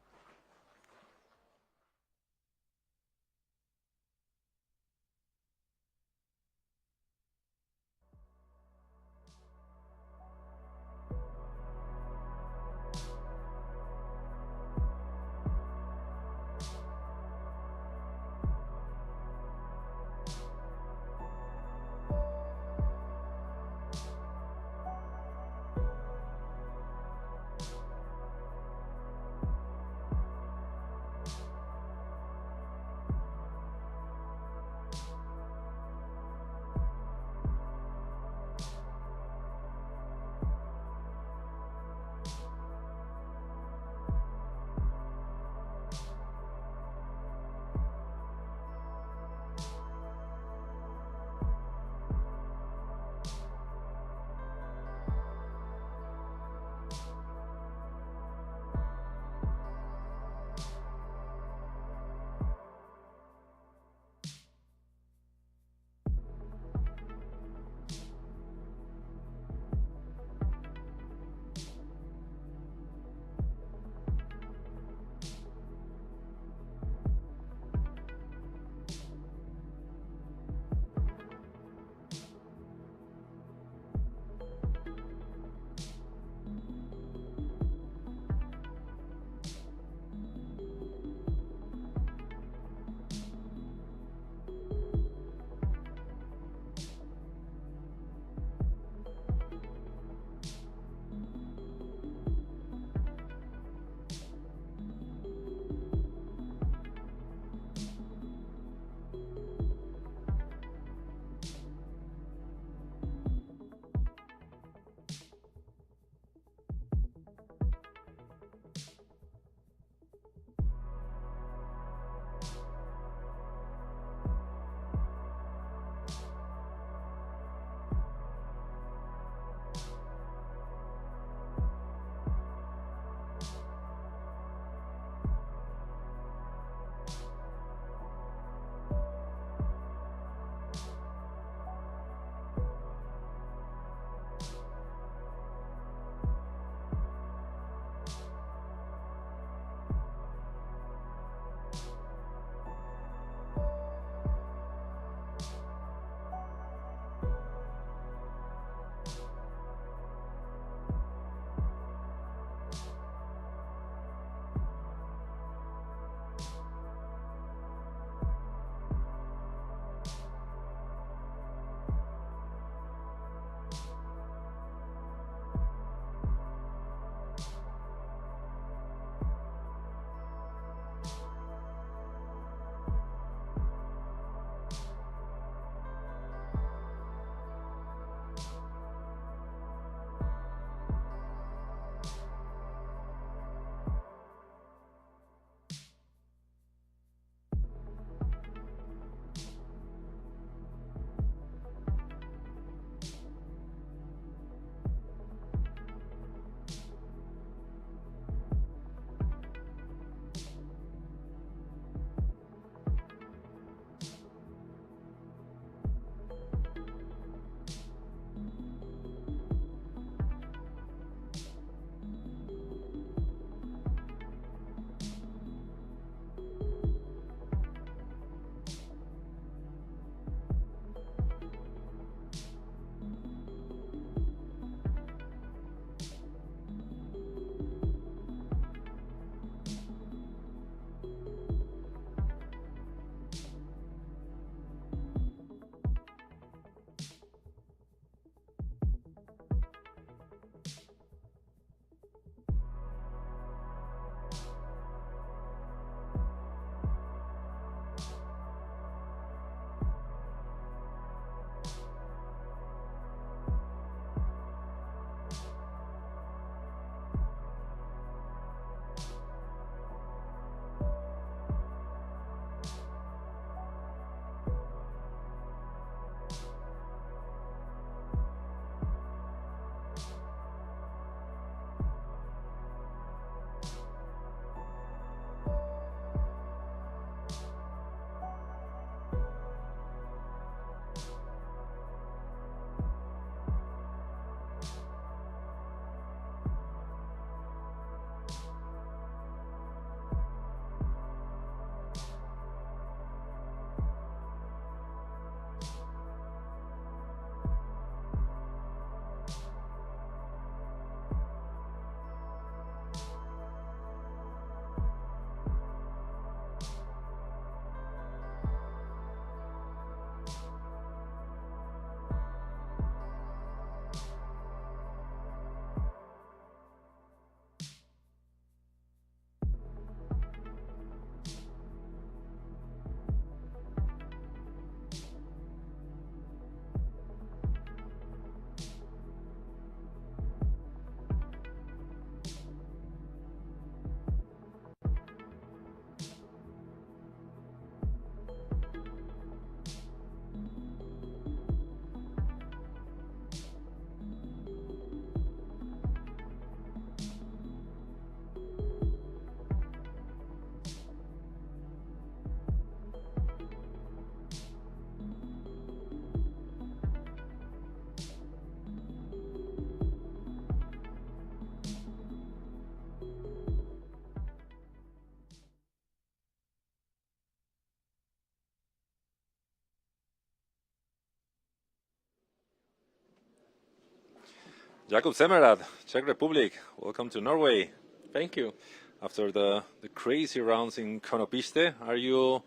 Jakub Semerad, Czech Republic, welcome to Norway. Thank you. After the crazy rounds in Konopiste, are you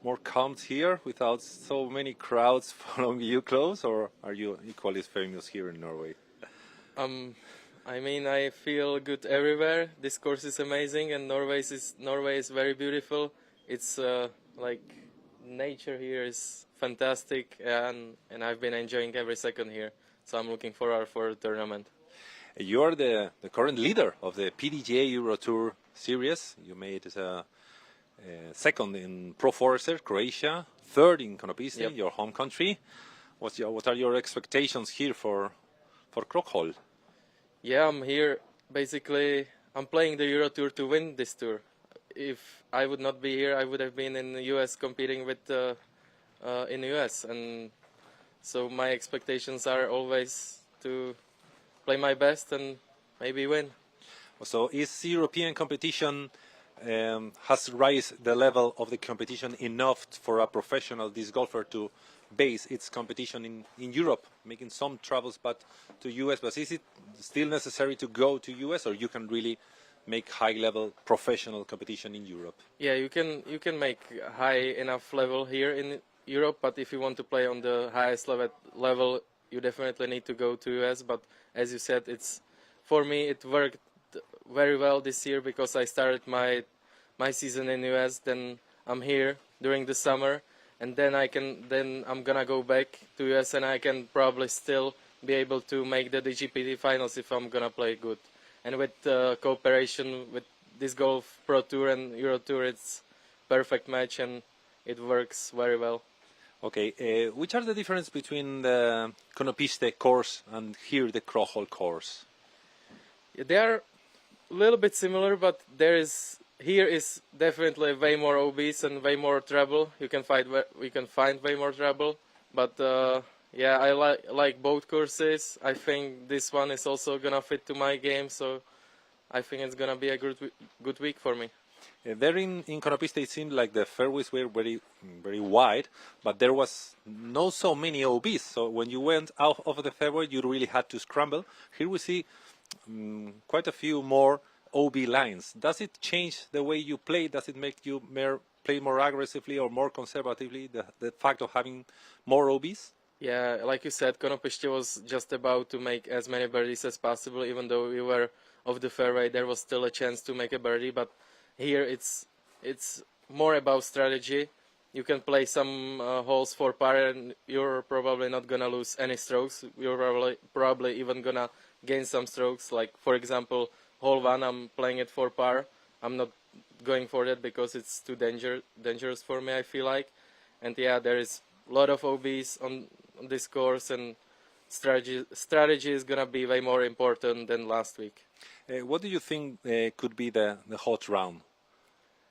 more calmed here without so many crowds following you close, or are you equally as famous here in Norway? I mean, I feel good everywhere. This course is amazing, and Norway is very beautiful. It's like nature here is fantastic, and I've been enjoying every second here. So I'm looking forward for the tournament. You are the current leader of the PDGA Euro Tour series. You made second in Pro Forester, Croatia, third in Konopiste, Yep. your home country. What are your expectations here for Krokhol? Yeah, I'm here. Basically, I'm playing the Euro Tour to win this tour. If I would not be here, I would have been in the US competing with in the US, and so my expectations are always to play my best and maybe win. So is European competition has raised the level of the competition enough for a professional disc golfer to base its competition in Europe, making some travels but to US? But is it still necessary to go to US, or you can really make high-level professional competition in Europe? Yeah, you can make high enough level here in Europe, but if you want to play on the highest level, you definitely need to go to US. But as you said, for me it worked very well this year because I started my season in US. Then I'm here during the summer, and then I'm gonna go back to US, and I can probably still be able to make the DGPT finals if I'm gonna play good. And with cooperation with Disc Golf Pro Tour and Euro Tour, it's perfect match and it works very well. Okay, which are the difference between the Konopiste course and here the Krokhol course? They are a little bit similar, but here is definitely way more OBs and way more trouble. We can find way more trouble, but yeah, I like both courses. I think this one is also gonna fit to my game, so I think it's gonna be a good week for me. There in Konopiste, it seemed like the fairways were very wide, but there was not so many OBs. So when you went out of the fairway, you really had to scramble. Here we see quite a few more OB lines. Does it change the way you play? Does it make you play more aggressively or more conservatively, the fact of having more OBs? Yeah, like you said, Konopiste was just about to make as many birdies as possible. Even though we were off the fairway, there was still a chance to make a birdie. But here it's more about strategy. You can play some holes for par, and you're probably not gonna lose any strokes. You're probably even gonna gain some strokes. Like for example, hole 1, I'm playing it for par. I'm not going for that because it's too dangerous for me, I feel like. And yeah, there is a lot of OBs on this course, and strategy is gonna be way more important than last week. What do you think could be the hot round?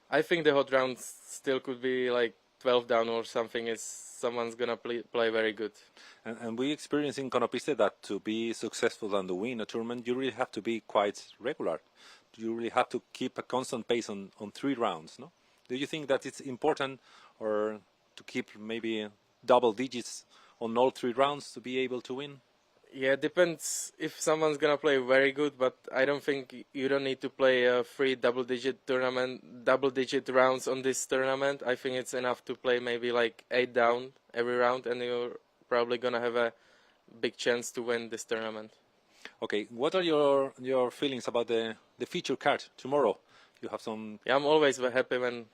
I think the hot round still could be like 12 down or something. Someone's gonna play very good. And we experience in Konopiste that to be successful and to win a tournament, you really have to be quite regular. You really have to keep a constant pace on 3 rounds, no? Do you think that it's important, or to keep maybe double digits on all 3 rounds to be able to win? Yeah, it depends if someone's gonna play very good, but I don't think you don't need to play 3 double-digit rounds on this tournament. I think it's enough to play maybe like 8 down every round, and you're probably gonna have a big chance to win this tournament. Okay, what are your feelings about the feature card tomorrow? You have some. Yeah, I'm always happy when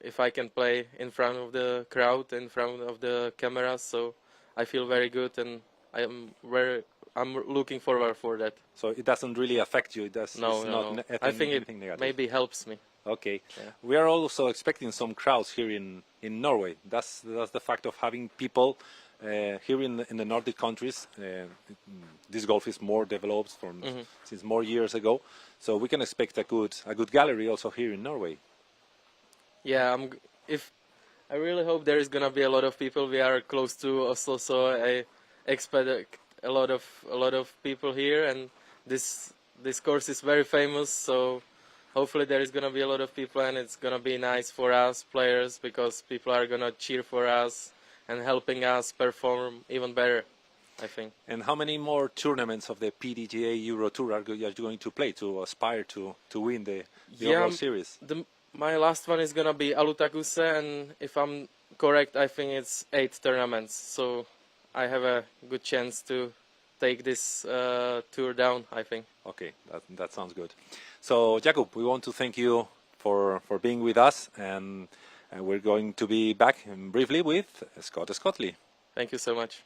if I can play in front of the crowd, in front of the cameras. So I feel very good, and I'm looking forward for that. So it doesn't really affect you. No. I think it maybe helps me. Okay. Yeah. We are also expecting some crowds here in Norway. That's the fact of having people here in the Nordic countries. This golf is more developed since more years ago, so we can expect a good gallery also here in Norway. Yeah, I really hope there is gonna be a lot of people. We are close to Oslo, so I expect a lot of people here, and this course is very famous, so hopefully there is gonna be a lot of people, and it's gonna be nice for us players because people are gonna cheer for us and helping us perform even better. I think. And how many more tournaments of the PDGA Euro Tour are you going to play to aspire to win the overall series? My last one is gonna be Alutakuse, and if I'm correct, I think it's 8 tournaments. So I have a good chance to take this tour down, I think. Okay, that sounds good. So Jakub, we want to thank you for being with us, and we're going to be back briefly with Scott Scottley. Thank you so much.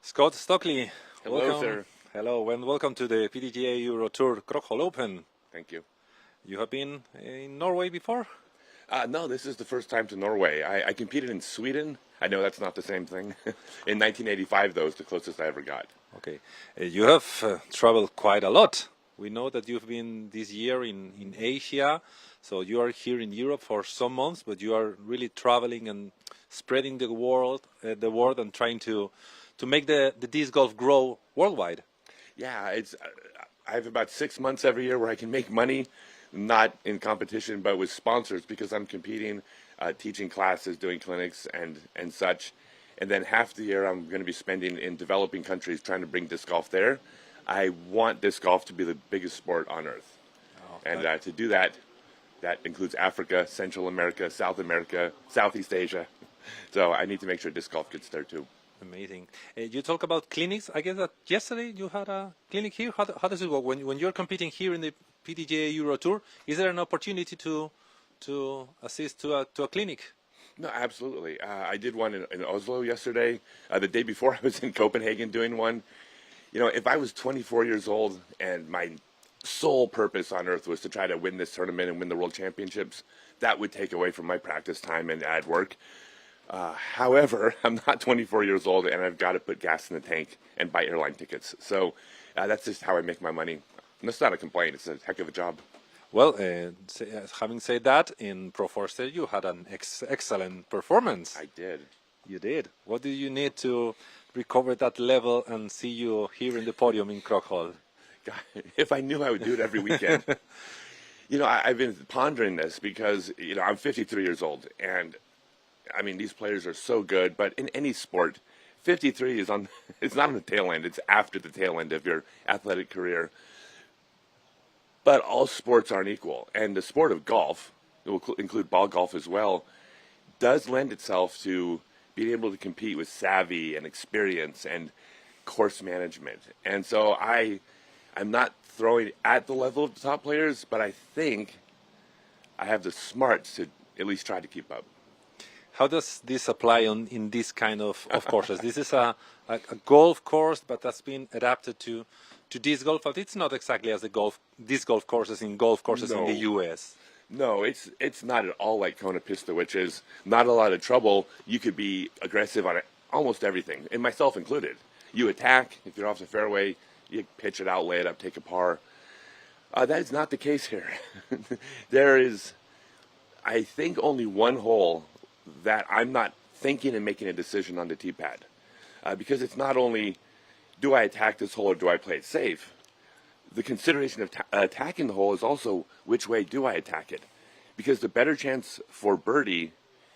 Scott Stockley, Hello, welcome. sir. Hello, and welcome to the PDGA Euro Tour Krokhol Open. Thank you. You have been in Norway before? No, this is the first time to Norway. I competed in Sweden. I know that's not the same thing. In 1985, though, is the closest I ever got. Okay. You have traveled quite a lot. We know that you've been this year in Asia, so you are here in Europe for some months, but you are really traveling and spreading the word and trying to make the disc golf grow worldwide. Yeah, I have about 6 months every year where I can make money, not in competition, but with sponsors, because I'm competing, teaching classes, doing clinics, and such. And then half the year I'm going to be spending in developing countries trying to bring disc golf there. I want disc golf to be the biggest sport on earth. And to do that, that includes Africa, Central America, South America, Southeast Asia. So I need to make sure disc golf gets there too. Amazing. You talk about clinics. I guess that yesterday you had a clinic here. How does it work? When you're competing here in the PDGA Euro Tour, is there an opportunity to assist to a clinic? No, absolutely. I did one in Oslo yesterday. The day before I was in Copenhagen doing one. You know, if I was 24 years old and my sole purpose on earth was to try to win this tournament and win the World Championships, that would take away from my practice time and add work. However, I'm not 24 years old and I've got to put gas in the tank and buy airline tickets. So that's just how I make my money. And that's not a complaint. It's a heck of a job. Well, having said that, in Pro Forster you had an excellent performance. I did. You did. What did you need to recover that level and see you here in the podium in Krokhol? God, if I knew I would do it every weekend. You know, I've been pondering this because, you know, I'm 53 years old. And, I mean, these players are so good. But in any sport, 53 is on, it's not on the tail end. It's after the tail end of your athletic career. But all sports aren't equal. And the sport of golf, it will include ball golf as well, does lend itself to being able to compete with savvy and experience and course management. And so I'm not throwing at the level of the top players, but I think I have the smarts to at least try to keep up. How does this apply in this kind of courses? This is a golf course, but that's been adapted to disc golf, but it's not exactly as the disc golf courses in golf courses in the US. No, it's not at all like Kona Pista, which is not a lot of trouble. You could be aggressive on almost everything, and myself included. You attack, if you're off the fairway, you pitch it out, lay it up, take a par. That is not the case here. There is, I think, only one hole that I'm not thinking and making a decision on the tee pad. Because it's not only, do I attack this hole or do I play it safe? The consideration of attacking the hole is also which way do I attack it? Because the better chance for birdie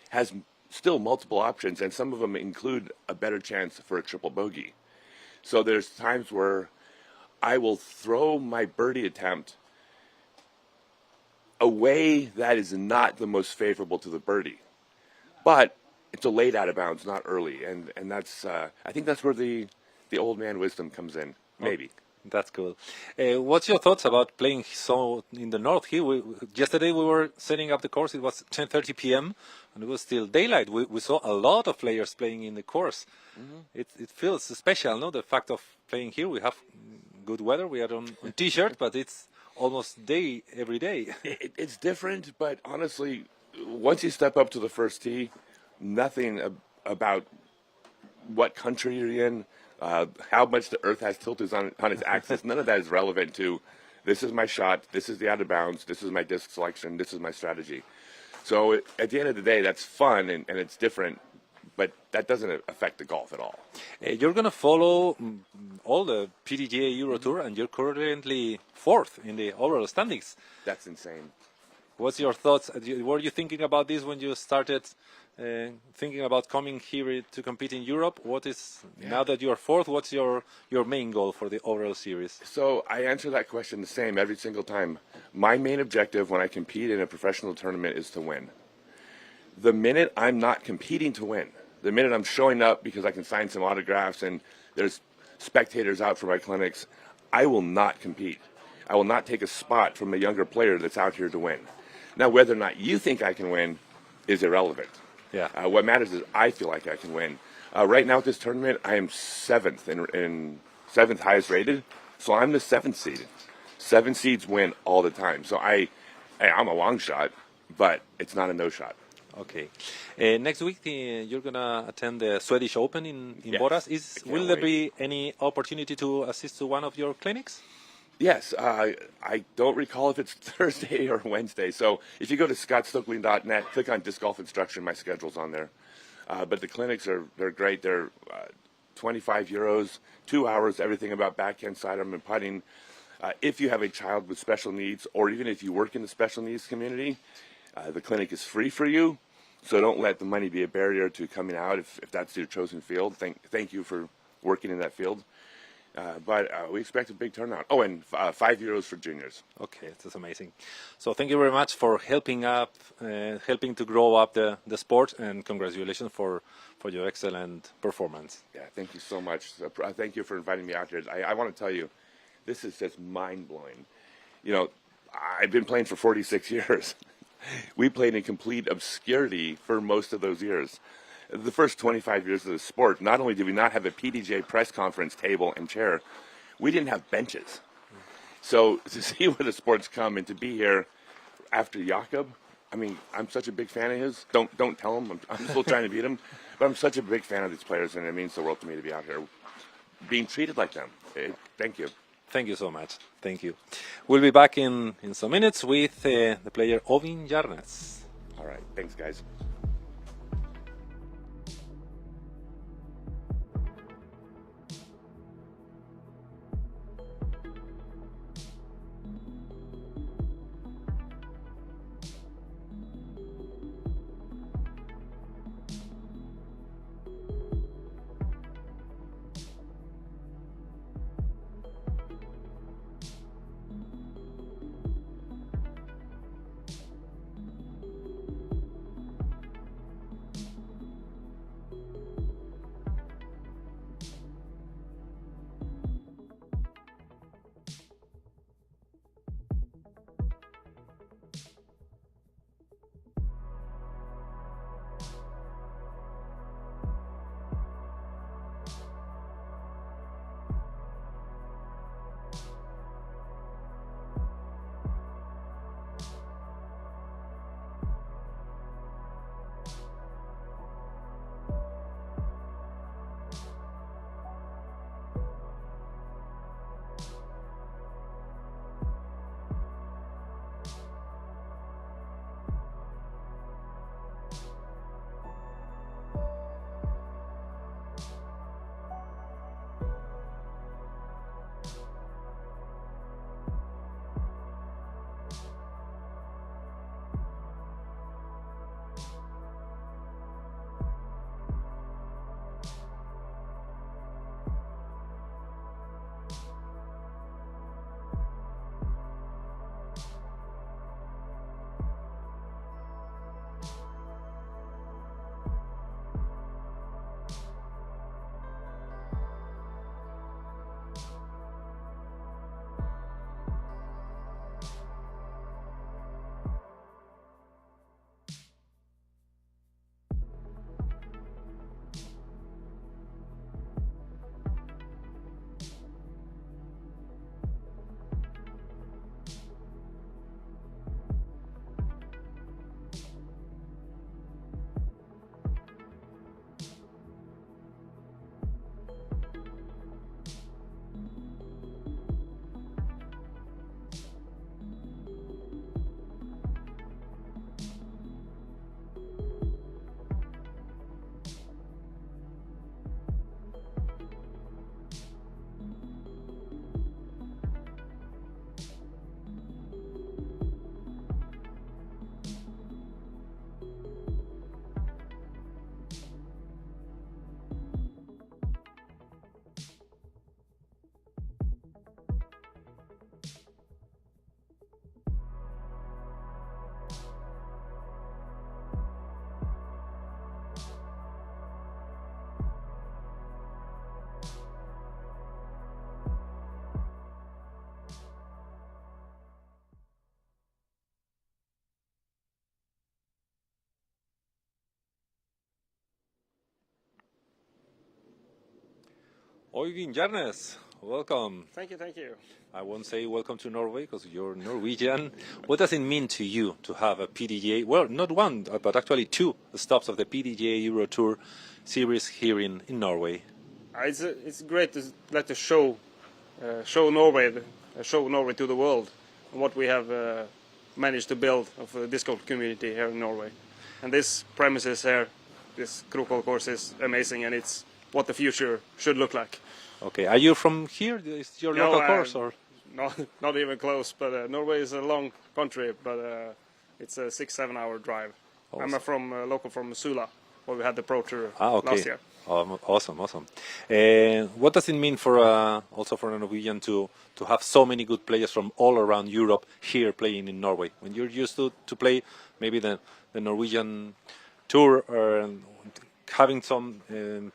has still multiple options, and some of them include a better chance for a triple bogey. So there's times where I will throw my birdie attempt a way that is not the most favorable to the birdie. But it's a late out of bounds, not early. And that's I think that's where the old man wisdom comes in, maybe. Oh, that's cool. What's your thoughts about playing so in the north here? Yesterday we were setting up the course. It was 10:30 p.m. and it was still daylight. We saw a lot of players playing in the course. Mm-hmm. It feels special, no? The fact of playing here. We have good weather. We are on t-shirt, but it's almost day every day. It's different, but honestly, once you step up to the first tee, nothing about what country you're in, how much the earth has tilted on its axis, none of that is relevant to this is my shot, this is the out of bounds, this is my disc selection, this is my strategy. So at the end of the day, that's fun and it's different, but that doesn't affect the golf at all. You're going to follow all the PDGA Euro Tour, and you're currently 4th in the overall standings. That's insane. What's your thoughts? Were you thinking about this when you started thinking about coming here to compete in Europe? What is, now that you're 4th, what's your main goal for the overall series? So I answer that question the same every single time. My main objective when I compete in a professional tournament is to win. The minute I'm not competing to win, the minute I'm showing up because I can sign some autographs and there's spectators out for my clinics, I will not compete. I will not take a spot from a younger player that's out here to win. Now, whether or not you think I can win is irrelevant. Yeah. What matters is I feel like I can win. Right now at this tournament, I am seventh in seventh highest rated, so I'm the seventh seed. 7 seeds win all the time, so I'm a long shot, but it's not a no shot. Okay. Next week, you're gonna attend the Swedish Open in Yes, Borås. I can't Will there wait. be any opportunity to assist to one of your clinics? Yes, I don't recall if it's Thursday or Wednesday. So if you go to scottstokely.net, click on disc golf instruction. My schedule's on there. But the clinics they're great. They're 25 euros, 2 hours, everything about backhand, sidearm, and putting. If you have a child with special needs, or even if you work in the special needs community, the clinic is free for you. So don't let the money be a barrier to coming out if that's your chosen field. Thank you for working in that field. But we expect a big turnout. Oh, and 5 euros for juniors. Okay, that's amazing. So thank you very much for helping to grow up the sport, and congratulations for your excellent performance. Yeah, thank you so much. Thank you for inviting me out here. I want to tell you, this is just mind-blowing. You know, I've been playing for 46 years. We played in complete obscurity for most of those years. The first 25 years of the sport, not only did we not have a PDJ press conference table and chair, we didn't have benches. So to see where the sport's come and to be here after Jakob, I mean, I'm such a big fan of his. Don't tell him. I'm still trying to beat him. But I'm such a big fan of these players, and it means the world to me to be out here being treated like them. Thank you. Thank you so much. Thank you. We'll be back in some minutes with the player Ovin Jarnes. All right. Thanks, guys. Øyvind Jarnes, welcome. Thank you. I won't say welcome to Norway because you're Norwegian. What does it mean to you to have a PDGA, well, not one, but actually two stops of the PDGA Euro Tour series here in Norway? It's great to let the show Norway to the world and what we have managed to build of the disc golf community here in Norway. And this premises here, this Krokhol course is amazing, and it's what the future should look like. Okay, are you from here? Is it your local course or? Not even close, but Norway is a long country, but it's a 6-7 hour drive. Awesome. I'm local from Sula, where we had the Pro Tour Okay. last year. Awesome. What does it mean for also for a Norwegian to have so many good players from all around Europe here playing in Norway? When you're used to play maybe the Norwegian Tour or having some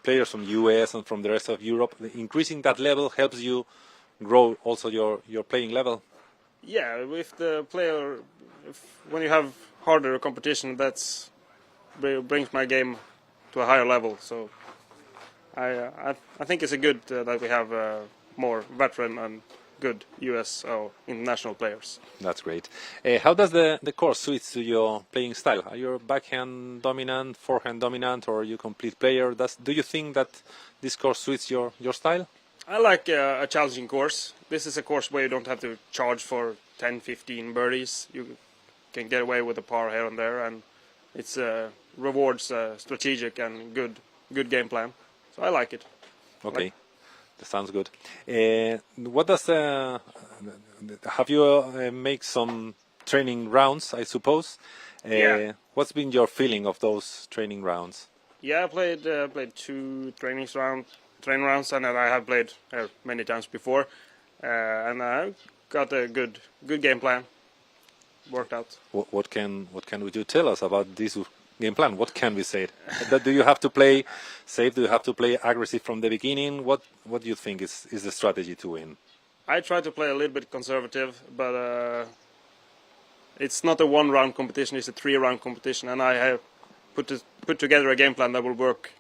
players from US and from the rest of Europe, increasing that level helps you grow also your playing level. Yeah, when you have harder competition, that's brings my game to a higher level. So I think it's a good that we have more veteran and good US or international players. That's great. How does the course suit to your playing style? Are you backhand dominant, forehand dominant, or are you a complete player? Do you think that this course suits your style? I like a challenging course. This is a course where you don't have to charge for 10-15 birdies. You can get away with a par here and there, and it's rewards strategic and good game plan. So I like it. Okay, that sounds good. What does have you make some training rounds? I suppose. Yeah. What's been your feeling of those training rounds? Yeah, I played 2 training rounds, and I have played many times before, and I got a good game plan worked out. What can we do? Tell us about this game plan. What can we say? Do you have to play safe? Do you have to play aggressive from the beginning? What do you think is the strategy to win? I try to play a little bit conservative, but it's not a 1-round competition. It's a 3-round competition, and I have put together a game plan that will work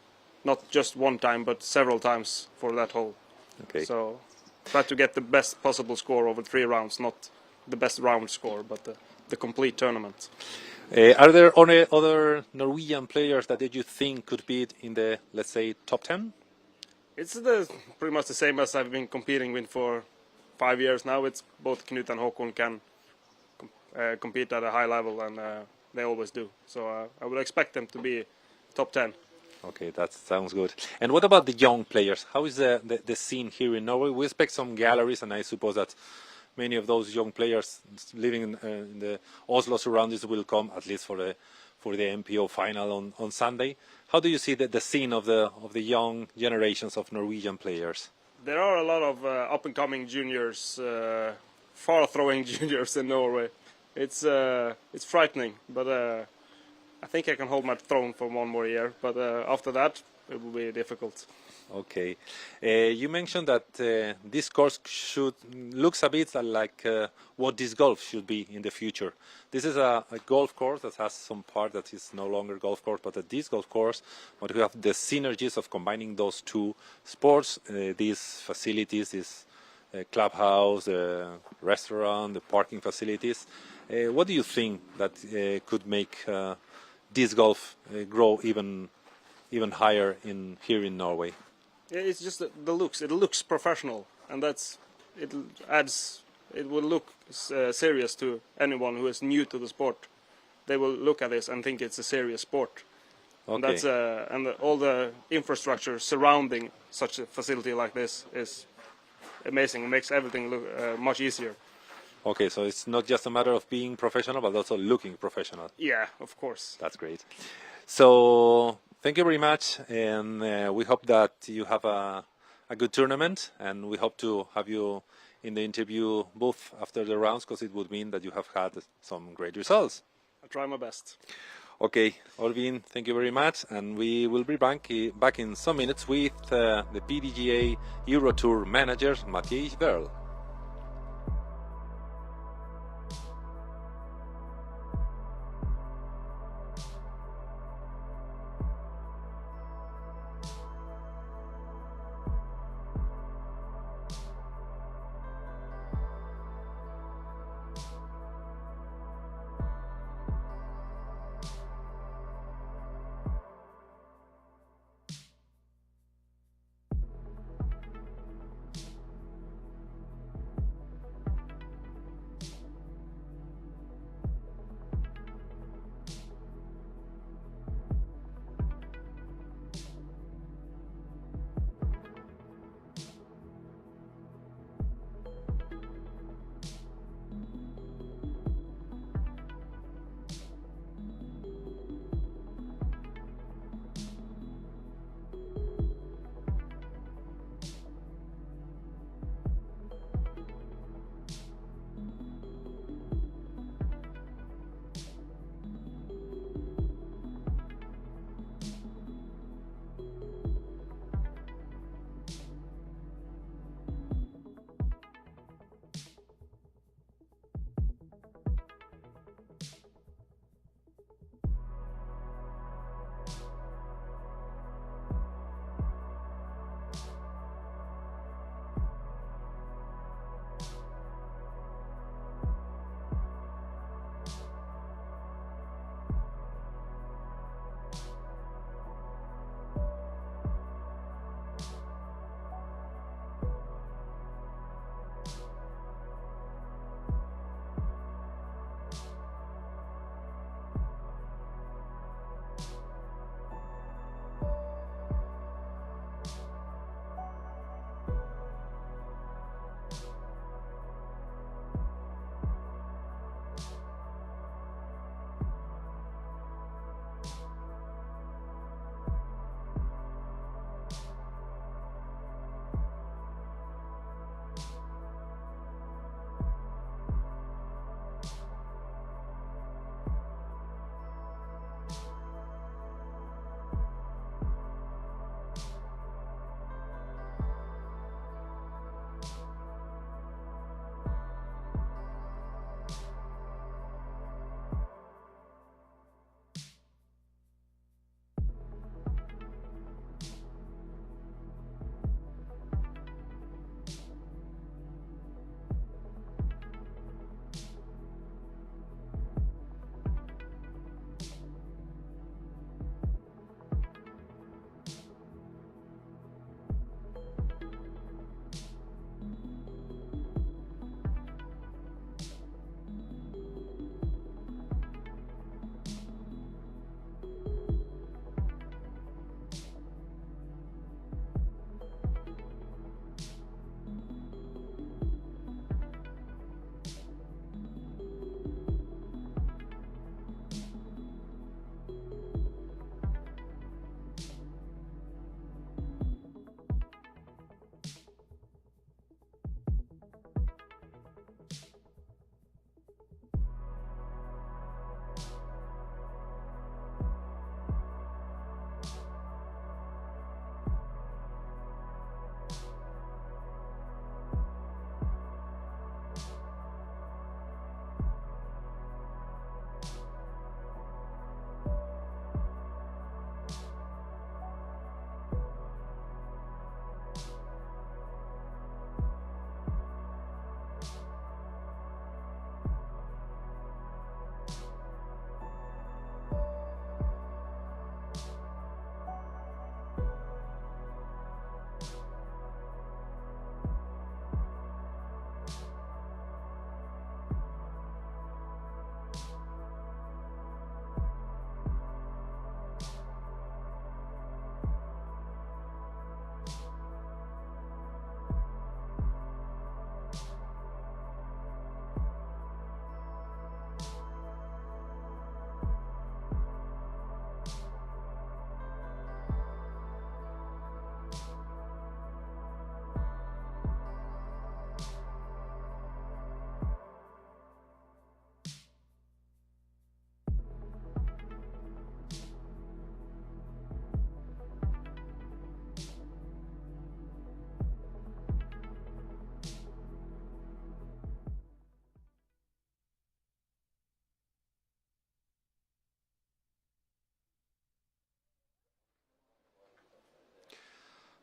not just one time, but several times for that hole. Okay. So try to get the best possible score over 3 rounds, not the best round score, but the complete tournament. Are there other Norwegian players that you think could be in the, let's say, top 10? It's pretty much the same as I've been competing with for 5 years now. It's both Knut and Håkon can compete at a high level, and they always do. So I would expect them to be top 10. Okay, that sounds good. And what about the young players? How is the scene here in Norway? We expect some galleries, and I suppose that many of those young players living in the Oslo surroundings will come, at least for the MPO final on Sunday. How do you see the scene of the young generations of Norwegian players? There are a lot of up-and-coming juniors, far-throwing juniors in Norway. It's frightening, but I think I can hold my throne for 1 more year. But after that, it will be difficult. Okay, you mentioned that this course looks a bit like what disc golf should be in the future. This is a golf course that has some part that is no longer golf course, but a disc golf course. But we have the synergies of combining those two sports, these facilities, this clubhouse, the restaurant, the parking facilities. What do you think that could make disc golf grow even higher here in Norway? It's just the looks. It looks professional, and it will look serious to anyone who is new to the sport. They will look at this and think it's a serious sport. Okay. And all the infrastructure surrounding such a facility like this is amazing. It makes everything look much easier. Okay, so it's not just a matter of being professional, but also looking professional. Yeah, of course. That's great. So thank you very much, and we hope that you have a good tournament, and we hope to have you in the interview booth after the rounds, because it would mean that you have had some great results. I'll try my best. Okay, Øyvind, thank you very much, and we will be back in some minutes with the PDGA Euro Tour manager, Mathiej Verl.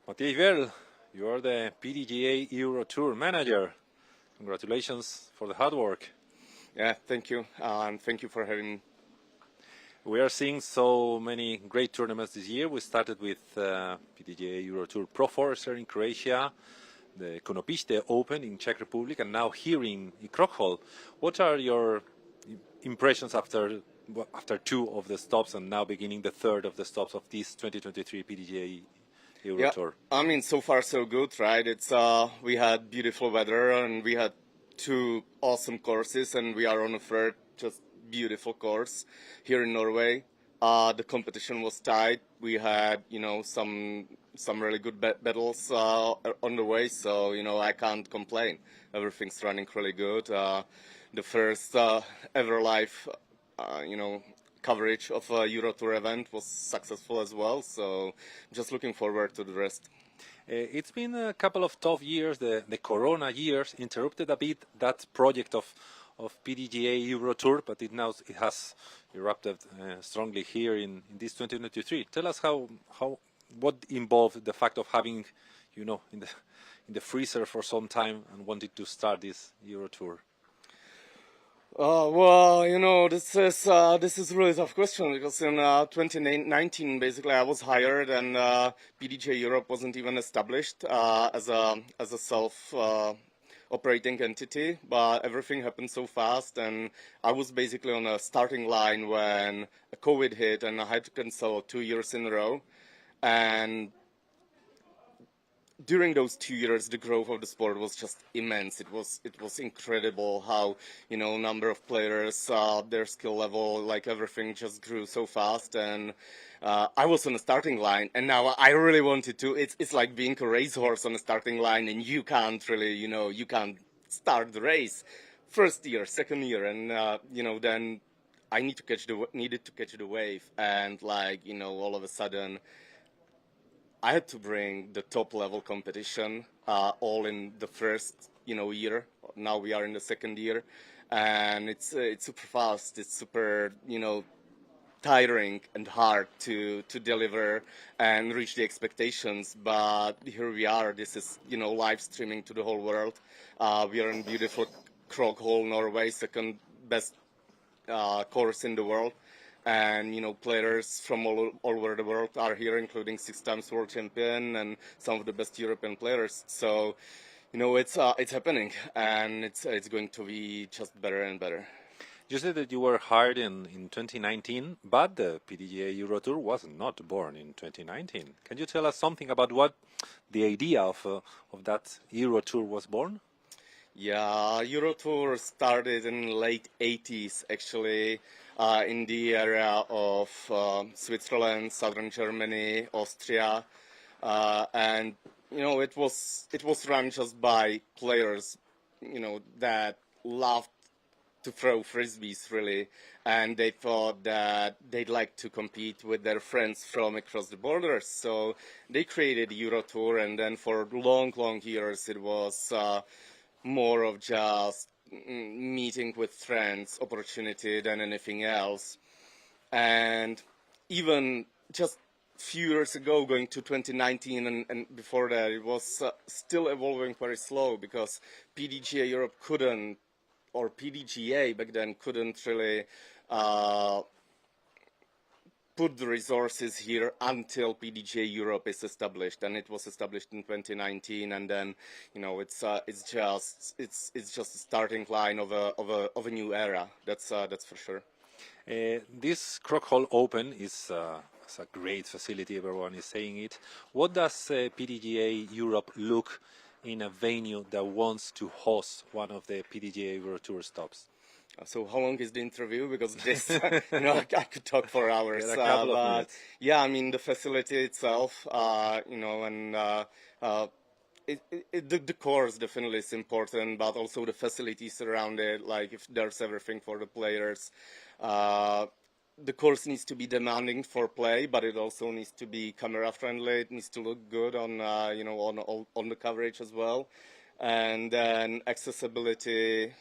Mathieu Well, you are the PDGA Euro Tour manager. Congratulations for the hard work. Yeah, thank you, and thank you for having me. We are seeing so many great tournaments this year. We started with PDGA Euro Tour Pro Forester in Croatia, the Konopiste Open in Czech Republic, and now here in Krokhol. What are your impressions after two of the stops and now beginning the third of the stops of this 2023 PDGA Euro Tour? I mean, so far so good, right? It's we had beautiful weather and we had two awesome courses, and we are on a third just beautiful course here in Norway. The competition was tight. We had, some really good battles on the way, so I can't complain. Everything's running really good. The first ever live, coverage of a Euro Tour event was successful as well. So just looking forward to the rest. It's been a couple of tough years. The Corona years interrupted a bit that project of PDGA Euro Tour, but it has erupted strongly here in this 2023. Tell us what involved the fact of having, in the freezer for some time and wanted to start this Euro Tour. Well, this is a really tough question because in 2019, basically, I was hired and PDGA Europe wasn't even established as a self operating entity, but everything happened so fast, and I was basically on a starting line when COVID hit, and I had to cancel 2 years in a row. And during those 2 years, the growth of the sport was just immense. It was incredible how number of players, their skill level, like everything just grew so fast. And I was on the starting line, and now I really wanted to. It's like being a racehorse on the starting line, and you can't really, you can't start the race. First year, second year, and then I needed to catch the wave, and all of a sudden, I had to bring the top level competition all in the first year. Now we are in the second year, and it's super fast. It's super tiring and hard to deliver and reach the expectations. But here we are. This is live streaming to the whole world. We are in beautiful Krokhol, Norway, second best course in the world. And players from all over the world are here, including 6 times world champion and some of the best European players. So it's happening, and it's going to be just better and better. You said that you were hired in 2019, but the PDGA Euro Tour was not born in 2019. Can you tell us something about what the idea of that Euro Tour was born? Yeah, Euro Tour started in late 80s, actually, in the area of Switzerland, southern Germany, Austria, and it was run just by players, that loved to throw frisbees, really, and they thought that they'd like to compete with their friends from across the borders. So they created Euro Tour, and then for long years it was more of just meeting with friends opportunity than anything else. And even just few years ago, going to 2019 and before that, it was still evolving very slow because PDGA Europe couldn't, or PDGA back then couldn't really put the resources here until PDGA Europe is established, and it was established in 2019. And then, it's just a starting line of a new era. That's for sure. This Krokhol Open is a great facility. Everyone is saying it. What does PDGA Europe look in a venue that wants to host one of the PDGA Euro Tour stops? So how long is the interview? Because this, I could talk for hours. A couple of minutes. Yeah, I mean, the facility itself, and the course definitely is important, but also the facilities around it, like if there's everything for the players. The course needs to be demanding for play, but it also needs to be camera friendly. It needs to look good on, on the coverage as well. And then accessibility,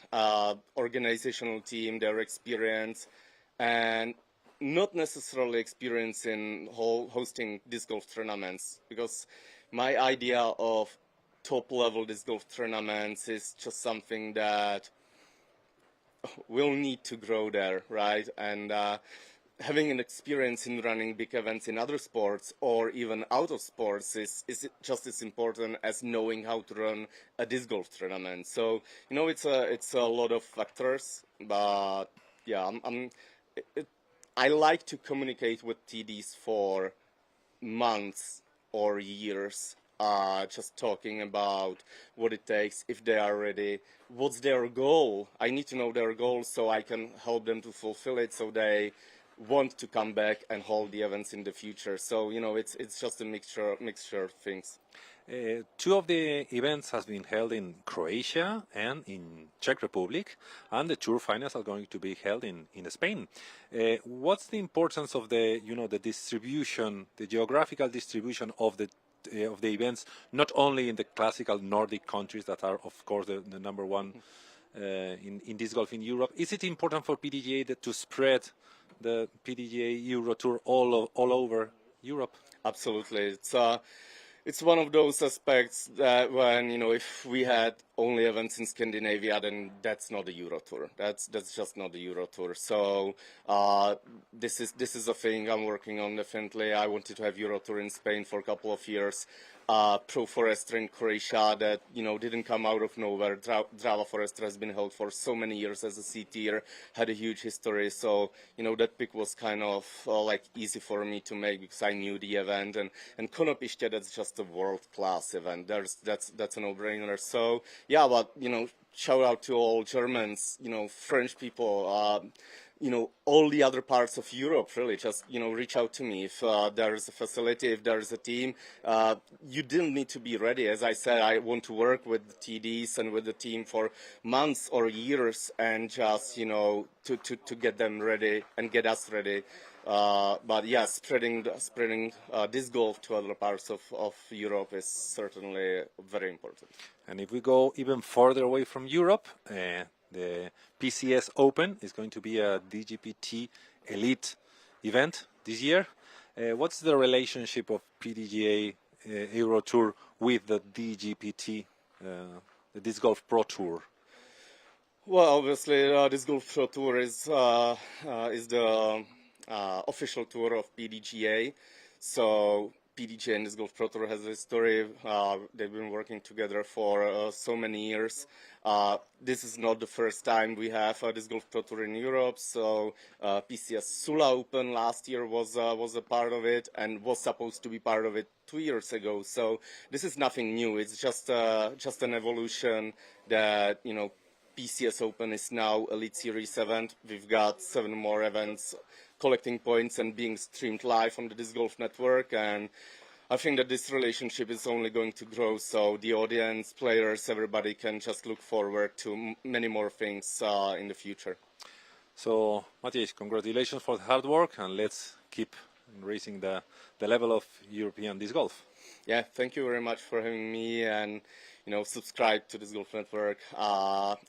organizational team, their experience, and not necessarily experience in hosting disc golf tournaments, because my idea of top-level disc golf tournaments is just something that will need to grow there, right? And having an experience in running big events in other sports or even out of sports is just as important as knowing how to run a disc golf tournament. So, you know, it's a lot of factors, but yeah, I like to communicate with TDs for months or years, just talking about what it takes, if they are ready, what's their goal. I need to know their goal so I can help them to fulfill it, so they want to come back and hold the events in the future. So, you know, it's just a mixture of things. Two of the events has been held in Croatia and in Czech Republic, and the tour finals are going to be held in Spain. What's the importance of the distribution, the geographical distribution of the events, not only in the classical Nordic countries that are, of course, the number one in disc golf in Europe? Is it important for PDGA to spread the PDGA Euro Tour all over Europe? Absolutely. It's one of those aspects that when, you know, if we had only events in Scandinavia, then that's not the Euro Tour. That's just not the Euro Tour. So this is a thing I'm working on definitely. I wanted to have Euro Tour in Spain for a couple of years. Pro Forester in Croatia that, you know, didn't come out of nowhere. Drava Forester has been held for so many years as a C tier, had a huge history. So, you know, that pick was kind of like easy for me to make because I knew the event. And Konopiště, that's just a world-class event. That's a no-brainer. So, yeah, but, you know, shout out to all Germans, you know, French people, you know, all the other parts of Europe, really, just, you know, reach out to me. If there is a facility, if there is a team, you didn't need to be ready. As I said, I want to work with the TDs and with the team for months or years and just, you know, to get them ready and get us ready. But yeah, spreading disc golf to other parts of Europe is certainly very important. And if we go even further away from Europe, the PCS Open is going to be a DGPT Elite event this year. What's the relationship of PDGA Euro Tour with the DGPT, the Disc Golf Pro Tour? Well, obviously, Disc Golf Pro Tour is the official tour of PDGA. So PDGA and Disc Golf Pro Tour has a history. They've been working together for so many years. This is not the first time we have a Disc Golf Pro Tour in Europe. So PCS Sula Open last year was a part of it and was supposed to be part of it 2 years ago. So this is nothing new. It's just an evolution that, you know, PCS Open is now Elite Series event. We've got 7 more events collecting points and being streamed live on the Disc Golf Network, and I think that this relationship is only going to grow, so the audience, players, everybody can just look forward to many more things in the future. So, Maciej, congratulations for the hard work, and let's keep raising the level of European disc golf. Yeah, thank you very much for having me, and, you know, subscribe to Disc Golf Network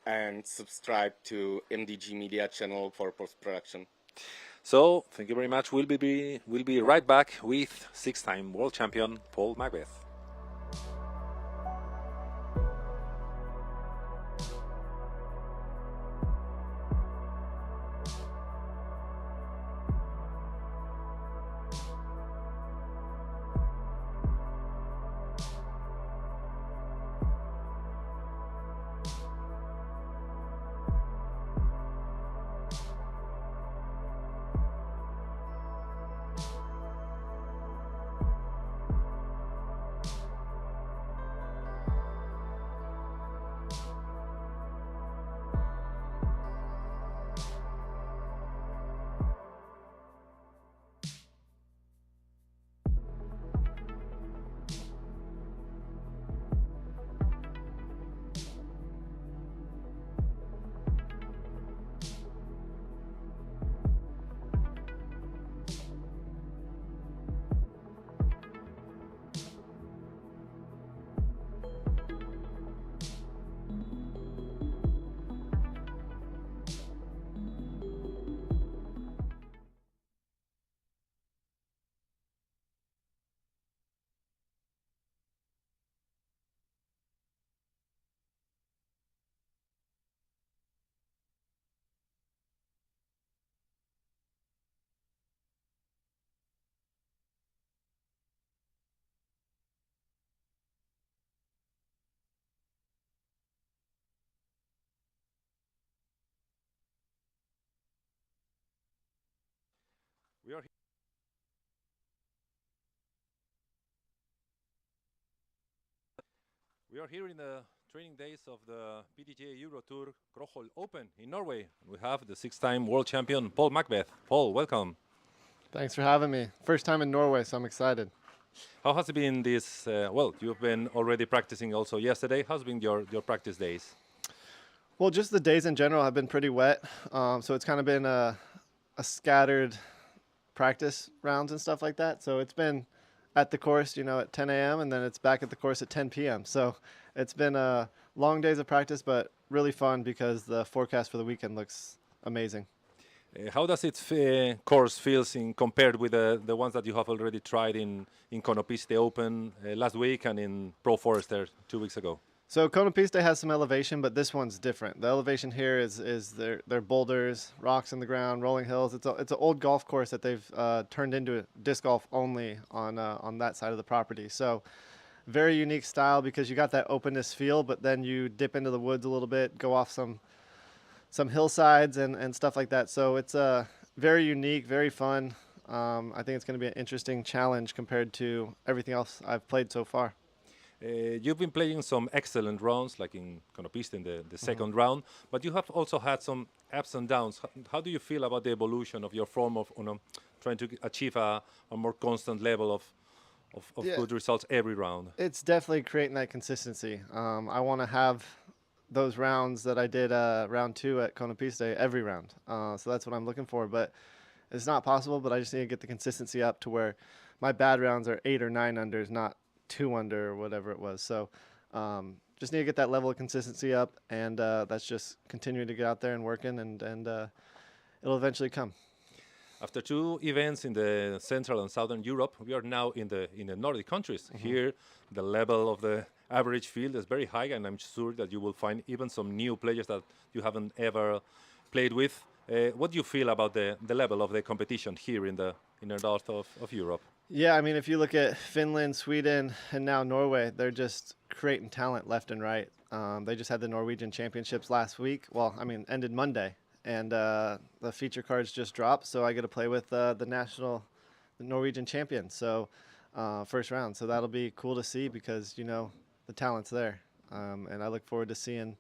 and subscribe to MDG Media channel for post-production. So, thank you very much. We'll be right back with 6-time world champion Paul McBeth. We are We are here in the training days of the PDGA Euro Tour Krokhol Open in Norway. We have the 6-time world champion Paul McBeth. Paul, welcome. Thanks for having me. First time in Norway, so I'm excited. How has it been this? Well, you've been already practicing also yesterday. How's been your practice days? Well, just the days in general have been pretty wet, so it's kind of been a scattered practice rounds and stuff like that. So it's been at the course, at 10 a.m. and then it's back at the course at 10 p.m. So it's been long days of practice, but really fun because the forecast for the weekend looks amazing. How does its course feels compared with the ones that you have already tried in Konopiste Open last week and in Pro Forester 2 weeks ago? So Konopiste has some elevation, but this one's different. The elevation here is they're boulders, rocks in the ground, rolling hills. It's an old golf course that they've turned into disc golf only on that side of the property. So very unique style because you got that openness feel, but then you dip into the woods a little bit, go off some hillsides and stuff like that. So it's very unique, very fun. I think it's going to be an interesting challenge compared to everything else I've played so far. You've been playing some excellent rounds, like in Konopiste in the second round, but you have also had some ups and downs. How do you feel about the evolution of your form of trying to achieve a more constant level of good results every round? It's definitely creating that consistency. I want to have those rounds that I did round 2 at Konopiste every round. So that's what I'm looking for, but it's not possible, but I just need to get the consistency up to where my bad rounds are 8 or 9 unders, not 2 under or whatever it was. So just need to get that level of consistency up, and that's just continuing to get out there and working, and it'll eventually come. After 2 events in the Central and Southern Europe, we are now in the Nordic countries. Here, the level of the average field is very high, and I'm sure that you will find even some new players that you haven't ever played with. What do you feel about the level of the competition here in the north of Europe? Yeah, I mean, if you look at Finland, Sweden, and now Norway, they're just creating talent left and right. They just had the Norwegian championships last week. Well, I mean, ended Monday, and the feature cards just dropped, so I get to play with the Norwegian champion. So first round, so that'll be cool to see because the talent's there, and I look forward to seeing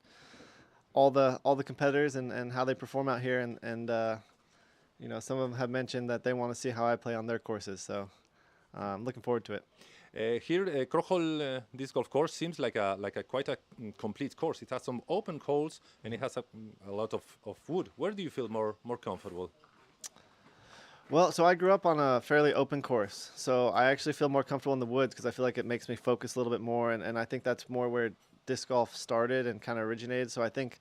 all the competitors and how they perform out here, and some of them have mentioned that they want to see how I play on their courses. So. I'm looking forward to it. Here, Krokhol disc golf course seems like quite a complete course. It has some open holes and it has a lot of wood. Where do you feel more comfortable? Well, so I grew up on a fairly open course, so I actually feel more comfortable in the woods because I feel like it makes me focus a little bit more, and I think that's more where disc golf started and kind of originated. So I think,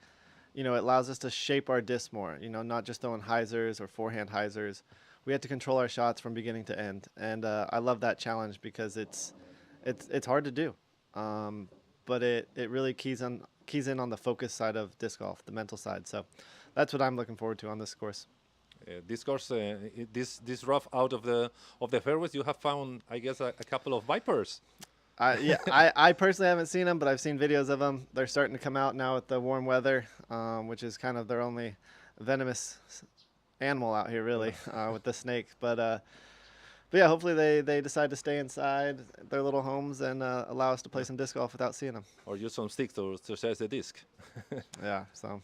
it allows us to shape our disc more. Not just throwing hyzers or forehand hyzers. We had to control our shots from beginning to end, and I love that challenge because it's hard to do, but it really keys in on the focus side of disc golf, the mental side. So that's what I'm looking forward to on this course. This course, this rough out of the fairways, you have found, I guess, a couple of vipers. I personally haven't seen them, but I've seen videos of them. They're starting to come out now with the warm weather, which is kind of their only venomous animal out here, really, with the snake. But yeah, hopefully they decide to stay inside their little homes and allow us to play some disc golf without seeing them. Or use some sticks to charge the disc. Yeah. So.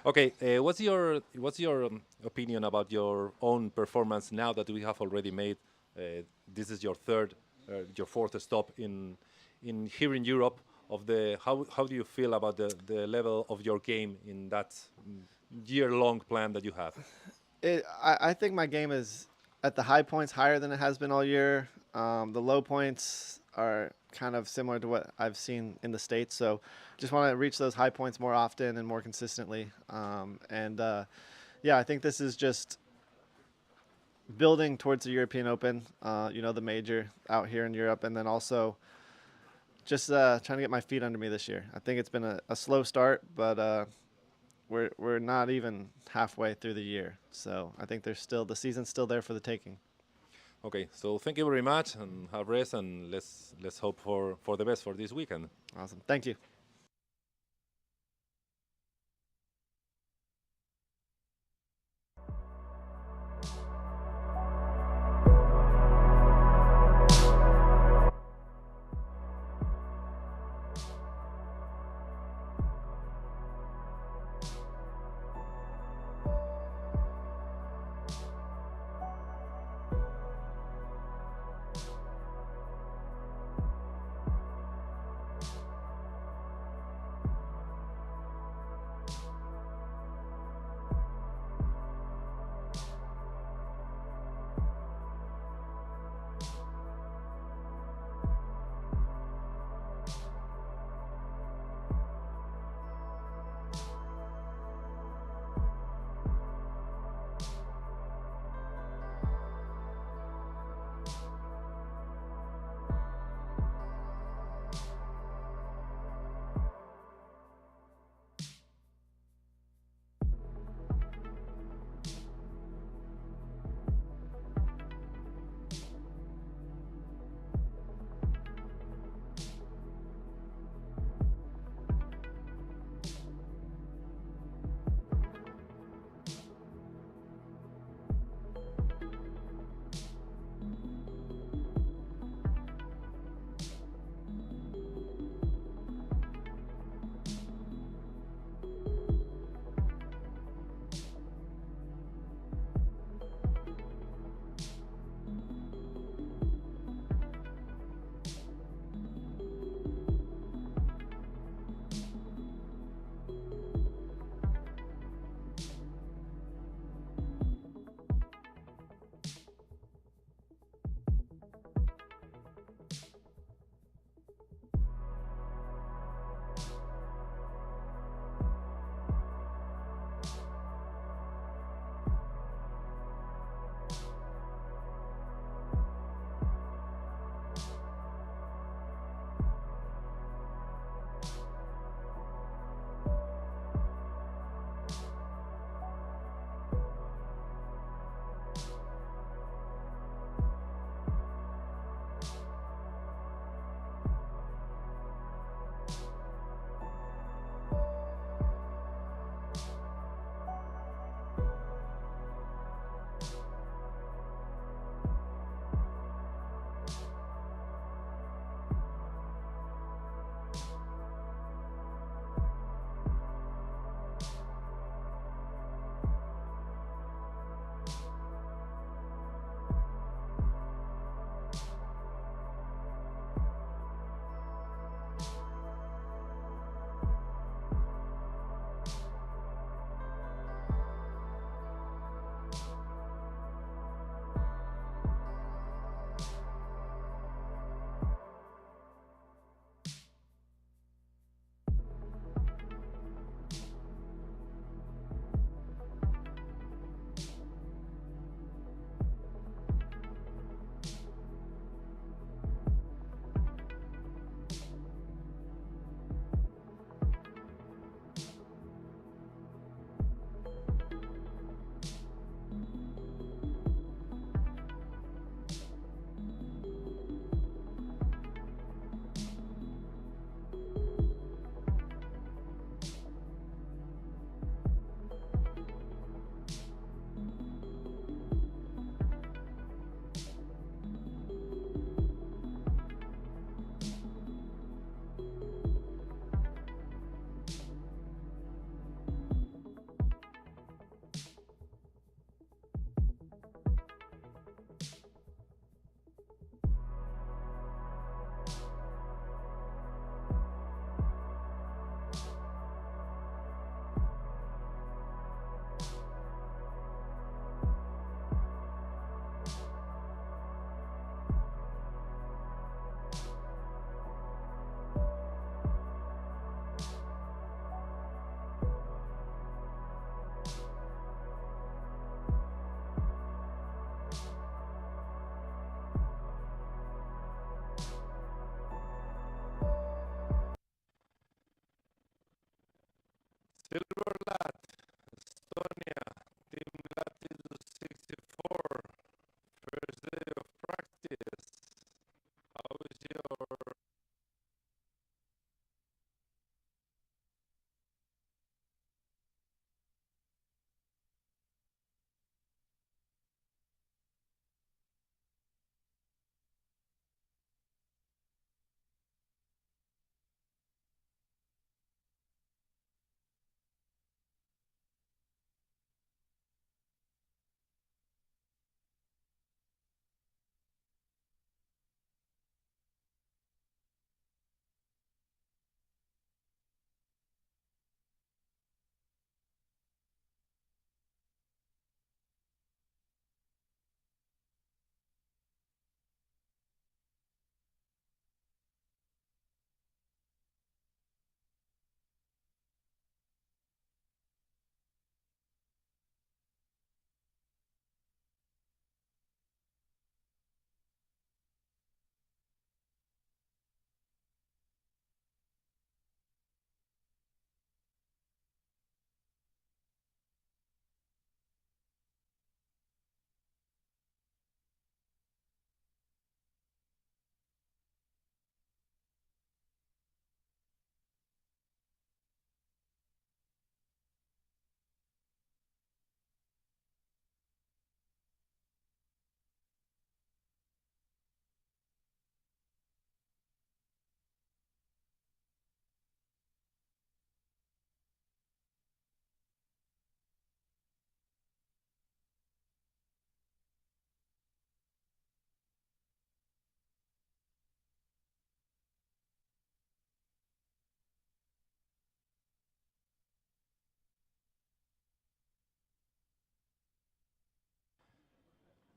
Okay. What's your opinion about your own performance now that we have already made? This is your fourth stop in here in Europe. How do you feel about the level of your game in that year-long plan that you have? I think my game is at the high points higher than it has been all year. The low points are kind of similar to what I've seen in the States. So just want to reach those high points more often and more consistently. Yeah, I think this is just building towards the European Open, the major out here in Europe, and then also just trying to get my feet under me this year. I think it's been a slow start, but we're not even halfway through the year, so I think the season's still there for the taking. Okay, so thank you very much, and have rest, and let's hope for the best for this weekend. Awesome, thank you.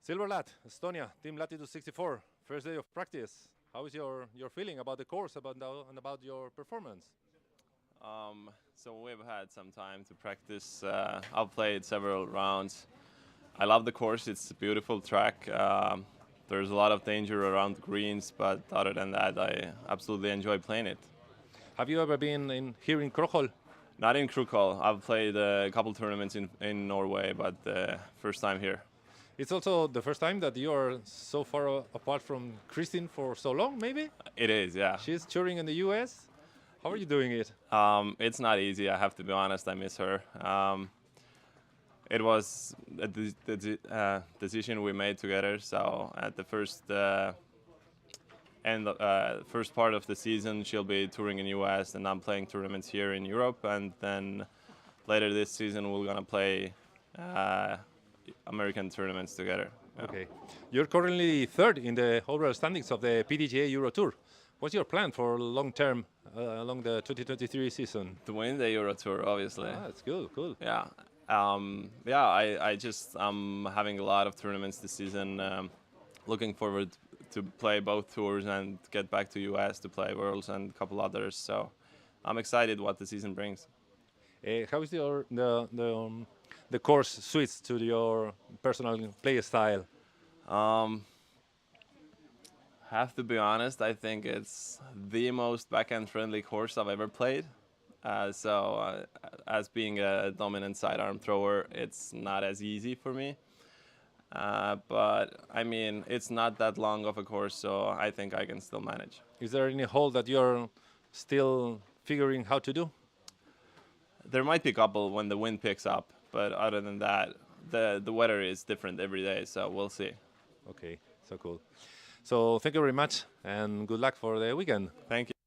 Silver Lat, Estonia, Team Latitude 64, first day of practice. How is your feeling about the course and about your performance? So we've had some time to practice. I've played several rounds. I love the course. It's a beautiful track. There's a lot of danger around the greens, but other than that, I absolutely enjoy playing it. Have you ever been here in Krokhol? Not in Krokhol. I've played a couple tournaments in Norway, but first time here. It's also the first time that you are so far apart from Kristin for so long, maybe? It is, yeah. She's touring in the US. How are you doing it? It's not easy, I have to be honest. I miss her. It was a decision we made together. So at the first first part of the season, she'll be touring in US, and I'm playing tournaments here in Europe. And then later this season, we're gonna play American tournaments together. Yeah. Okay. You're currently third in the overall standings of the PDGA Euro Tour. What's your plan for long term along the 2023 season? To win the Euro Tour, obviously. Ah, that's cool, cool. Yeah. I'm having a lot of tournaments this season. Looking forward to play both tours and get back to US to play Worlds and a couple others. So I'm excited what the season brings. How is the course suits to your personal play style? Have to be honest, I think it's the most backhand friendly course I've ever played. As being a dominant sidearm thrower, it's not as easy for me. But I mean, it's not that long of a course, so I think I can still manage. Is there any hole that you're still figuring how to do? There might be a couple when the wind picks up, but other than that, the weather is different every day, so we'll see. Okay, so cool. So thank you very much, and good luck for the weekend. Thank you.